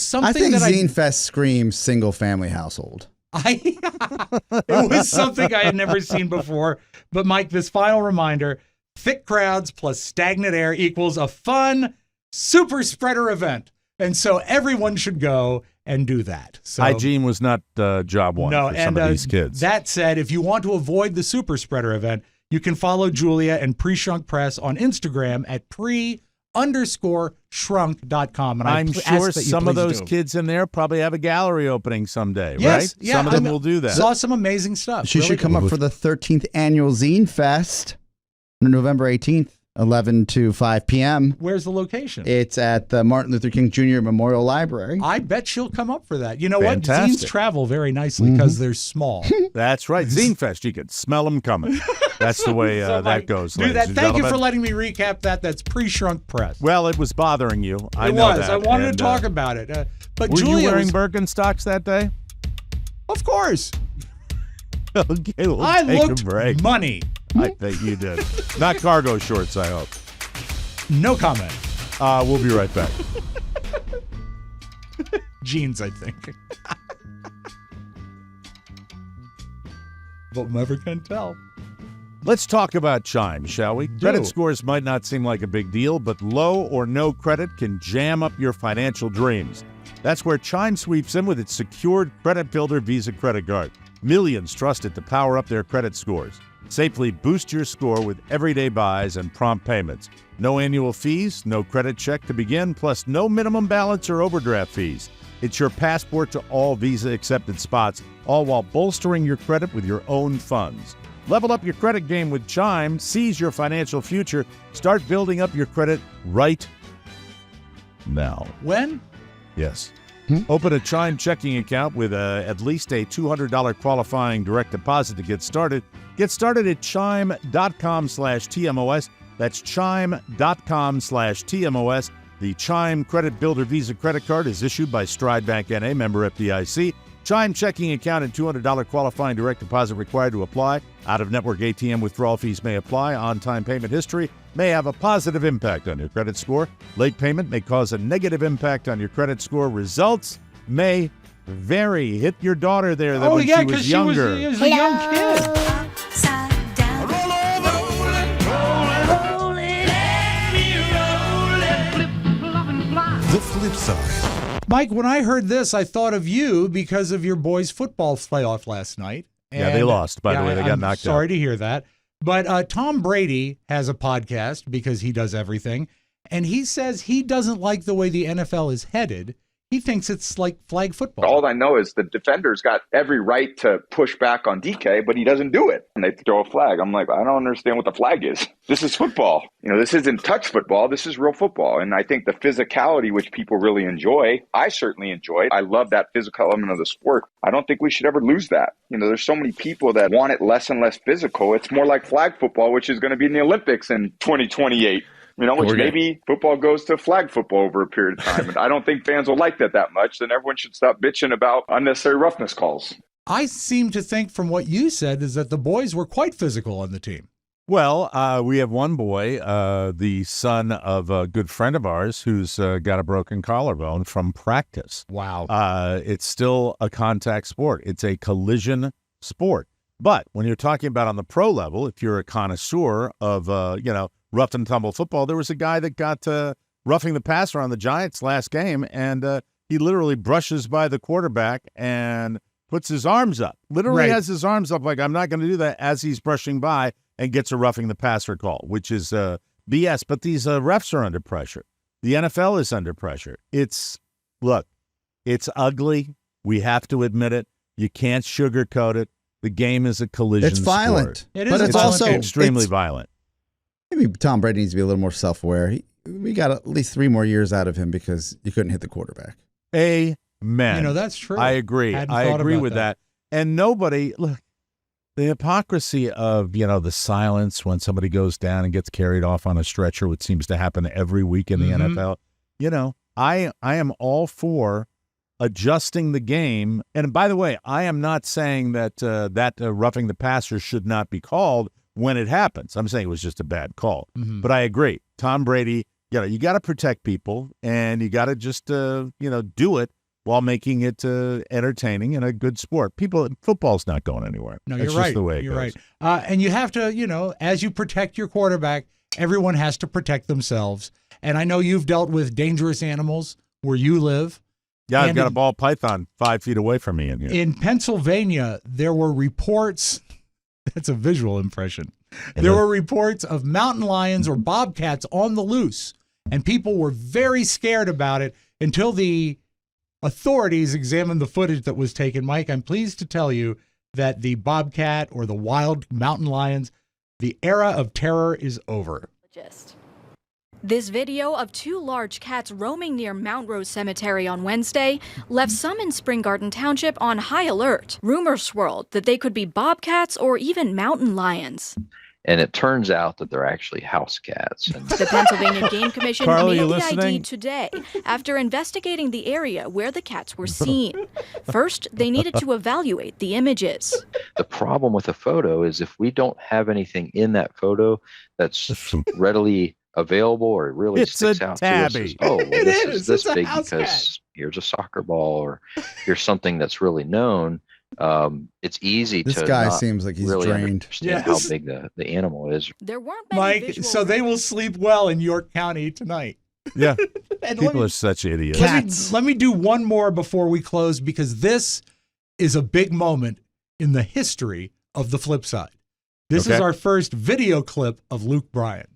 something I think that Zine Fest screams single family household. it was something I had never seen before. But Mike, this final reminder, thick crowds plus stagnant air equals a fun super spreader event. And so everyone should go and do that. So Hygiene was not job one no, for and some of these kids. that said, if you want to avoid the super spreader event, you can follow Julia and Pre-Shrunk Press on Instagram at pre_shrunk.com. And I'm ask sure that you some of please those do. kids in there probably have a gallery opening someday, Yes, right? yeah, Some of them I will do that. Saw some amazing stuff. She Really should come cool. up for the 13th annual Zine Fest on November 18th. 11 to 5 p.m. Where's the location? It's at the Martin Luther King Jr. Memorial Library. I bet she'll come up for that. You know Fantastic. what? Zines travel very nicely because they're small. That's right. Zenefest. You can smell them coming. That's the way So, that Mike, goes. do ladies that. and Thank you gentlemen. for letting me recap that. That's pre-shrunk press. Well, it was bothering you. I It know was. that. I wanted And, to talk about it. But Were Julia you wearing was, Birkenstocks that day? of course. Okay, we'll I take a looked break. money. I think you did. Not cargo shorts, I hope. No comment. We'll be right back. Jeans, I think. But never can tell. Let's talk about Chime, shall we? Credit scores might not seem like a big deal, but low or no credit can jam up your financial dreams. That's where Chime sweeps in with its secured Credit Builder Visa credit card. Millions trust it to power up their credit scores. Safely boost your score with everyday buys and prompt payments. No annual fees, no credit check to begin, plus no minimum balance or overdraft fees. It's your passport to all Visa-accepted spots, all while bolstering your credit with your own funds. Level up your credit game with Chime. Seize your financial future. Start building up your credit right now. When? Yes. Open a Chime checking account with at least a $200 qualifying direct deposit to get started. Get started at chime.com/TMOS. That's chime.com/TMOS. The Chime Credit Builder Visa credit card is issued by Stride Bank N.A., member FDIC. Chime checking account and $200 qualifying direct deposit required to apply. Out-of-network ATM withdrawal fees may apply. On-time payment history may have a positive impact on your credit score. Late payment may cause a negative impact on your credit score. Results may vary. Hit your daughter there when she was younger. She was a young kid. Upside down. Roll over. The flip side. Mike, when I heard this, I thought of you because of your boys' football playoff last night. Yeah, they lost, by the way. They got knocked out. Sorry to hear that. But Tom Brady has a podcast because he does everything. And he says he doesn't like the way the NFL is headed. He thinks it's like flag football. All I know is the defender's got every right to push back on DK, but he doesn't do it. And they throw a flag. I'm like, I don't understand what the flag is. This is football. This isn't touch football. This is real football. And I think the physicality, which people really enjoy, I certainly enjoy. I love that physical element of the sport. I don't think we should ever lose that. There's so many people that want it less and less physical. It's more like flag football, which is going to be in the Olympics in 2028. Which maybe football goes to flag football over a period of time. And I don't think fans will like that much. Then everyone should stop bitching about unnecessary roughness calls. I seem to think from what you said is that the boys were quite physical on the team. Well, we have one boy, the son of a good friend of ours who's got a broken collarbone from practice. Wow. It's still a contact sport. It's a collision sport. But when you're talking about on the pro level, if you're a connoisseur of, rough and tumble football, there was a guy that got roughing the passer on the Giants last game, and he literally brushes by the quarterback and puts his arms up. Literally has his arms up like, I'm not going to do that, as he's brushing by, and gets a roughing the passer call, which is BS. But these refs are under pressure. The NFL is under pressure. It's ugly. We have to admit it. You can't sugarcoat it. The game is a collision It's violent. sport. It is but it's violent. also extremely violent. Maybe Tom Brady needs to be a little more self-aware. We got at least 3 more years out of him because you couldn't hit the quarterback. Amen. That's true. I agree. I agree with that. And nobody, look, the hypocrisy of, the silence when somebody goes down and gets carried off on a stretcher, which seems to happen every week in the NFL. I am all for adjusting the game. And by the way, I am not saying that roughing the passer should not be called when it happens. I'm saying it was just a bad call. Mm-hmm. But I agree. Tom Brady, you got to protect people, and you got to just, do it while making it entertaining and a good sport. Football's not going anywhere. No, That's you're just right. the way it you're goes. right. And you have to, as you protect your quarterback, everyone has to protect themselves. And I know you've dealt with dangerous animals where you live. Yeah, I've And got a ball python 5 feet away from me in here. In Pennsylvania, there were reports. That's a visual impression. There were reports of mountain lions or bobcats on the loose, and people were very scared about it until the authorities examined the footage that was taken. Mike, I'm pleased to tell you that the bobcat or the wild mountain lions, the era of terror is over. This video of 2 large cats roaming near Mount Rose Cemetery on Wednesday left some in Spring Garden Township on high alert. Rumors swirled that they could be bobcats or even mountain lions. And it turns out that they're actually house cats. The Pennsylvania Game Commission Carl, made you the listening? ID today after investigating the area where the cats were seen. First, they needed to evaluate the images. The problem with a photo is if we don't have anything in that photo that's readily available or it really It's sticks a out to us tabby. as, oh, well, this is this It's a big house because here's a soccer ball or here's something that's really known. It's easy This to guy not seems like he's really drained. understand how big the animal is. There weren't many Mike, visual so they will sleep well in York County tonight. Yeah. And People are such idiots. let me do one more before we close because this is a big moment in the history of the flip side. This is Okay. our first video clip of Luke Bryan.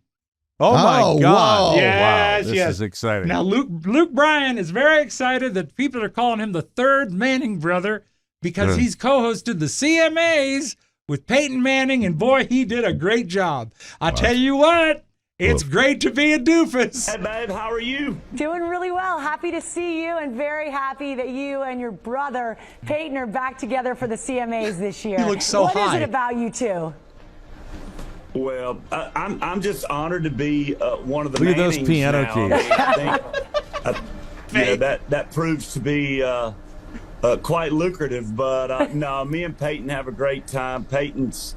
Oh, my Oh, God. whoa. Yes, Wow. This yes. is exciting. Now, Luke Bryan is very excited that people are calling him the third Manning brother because he's co-hosted the CMAs with Peyton Manning, and boy, he did a great job. I tell you what, it's great to be a doofus. Hey, babe, how are you? Doing really well. Happy to see you and very happy that you and your brother Peyton are back together for the CMAs this year. You look so What is high. it about you two? Well, I'm just honored to be one of the Look at those Mannings piano now. keys. I think that proves to be quite lucrative. But no, me and Peyton have a great time. Peyton's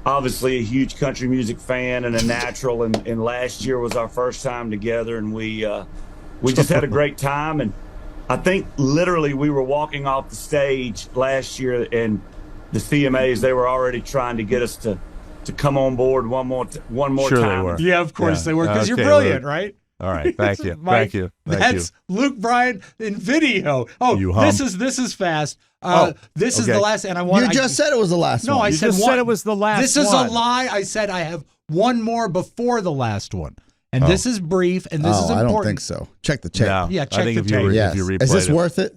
obviously a huge country music fan and a natural. And last year was our first time together, and we just had a great time. And I think literally we were walking off the stage last year, and the CMAs, they were already trying to get us to come on board one more Sure time. they were. Yeah, of course Yeah. they were because you're Okay, brilliant, Luke. right? All right. Thank you. Mike, Thank you. Thank That's Luke Bryan in video. Oh, You this hum. is fast. Oh, This is okay. the last, and I want. You just said it was the last No, one. I You said just one. said it was the last This is one. a lie. I said I have one more before the last one, and this is brief, and this is important. I don't think so. Check the tape. No, Yeah, I check think the if you, tape. Yes. if you Is this replayed it. worth it?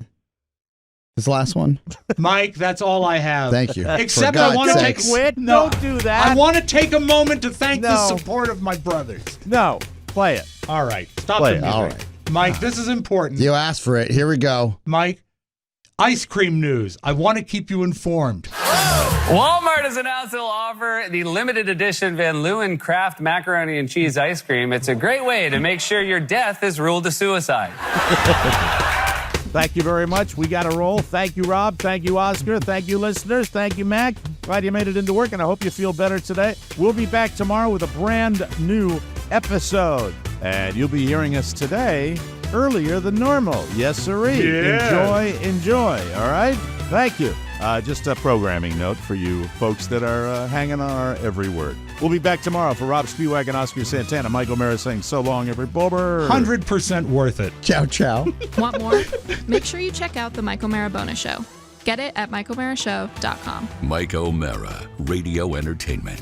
This last one? Mike, that's all I have. Thank you. Except For I God's want to sakes. take Quit. No, Don't do that. I want to take a moment to thank the No. support of my brothers. No, play it. All right, stop Play the it. music. All right. Mike, this is important. You asked for it. Here we go. Mike, ice cream news. I want to keep you informed. Walmart has announced it'll offer the limited edition Van Leeuwen Kraft macaroni and cheese ice cream. It's a great way to make sure your death is ruled a suicide. Thank you very much. We got to roll. Thank you, Rob. Thank you, Oscar. Thank you, listeners. Thank you, Mac. Glad you made it into work, and I hope you feel better today. We'll be back tomorrow with a brand new episode, and you'll be hearing us today earlier than normal. Yes, sirree. Yeah. Enjoy. All right? Thank you. Just a programming note for you folks that are hanging on our every word. We'll be back tomorrow for Rob Spiewak and Oscar Santana. Michael Mara saying so long, every bobber. 100% worth it. Ciao, ciao. Want more? Make sure you check out the Michael Mara Bonus Show. Get it at michaelmarashow.com. Mike O'Mara, Radio Entertainment.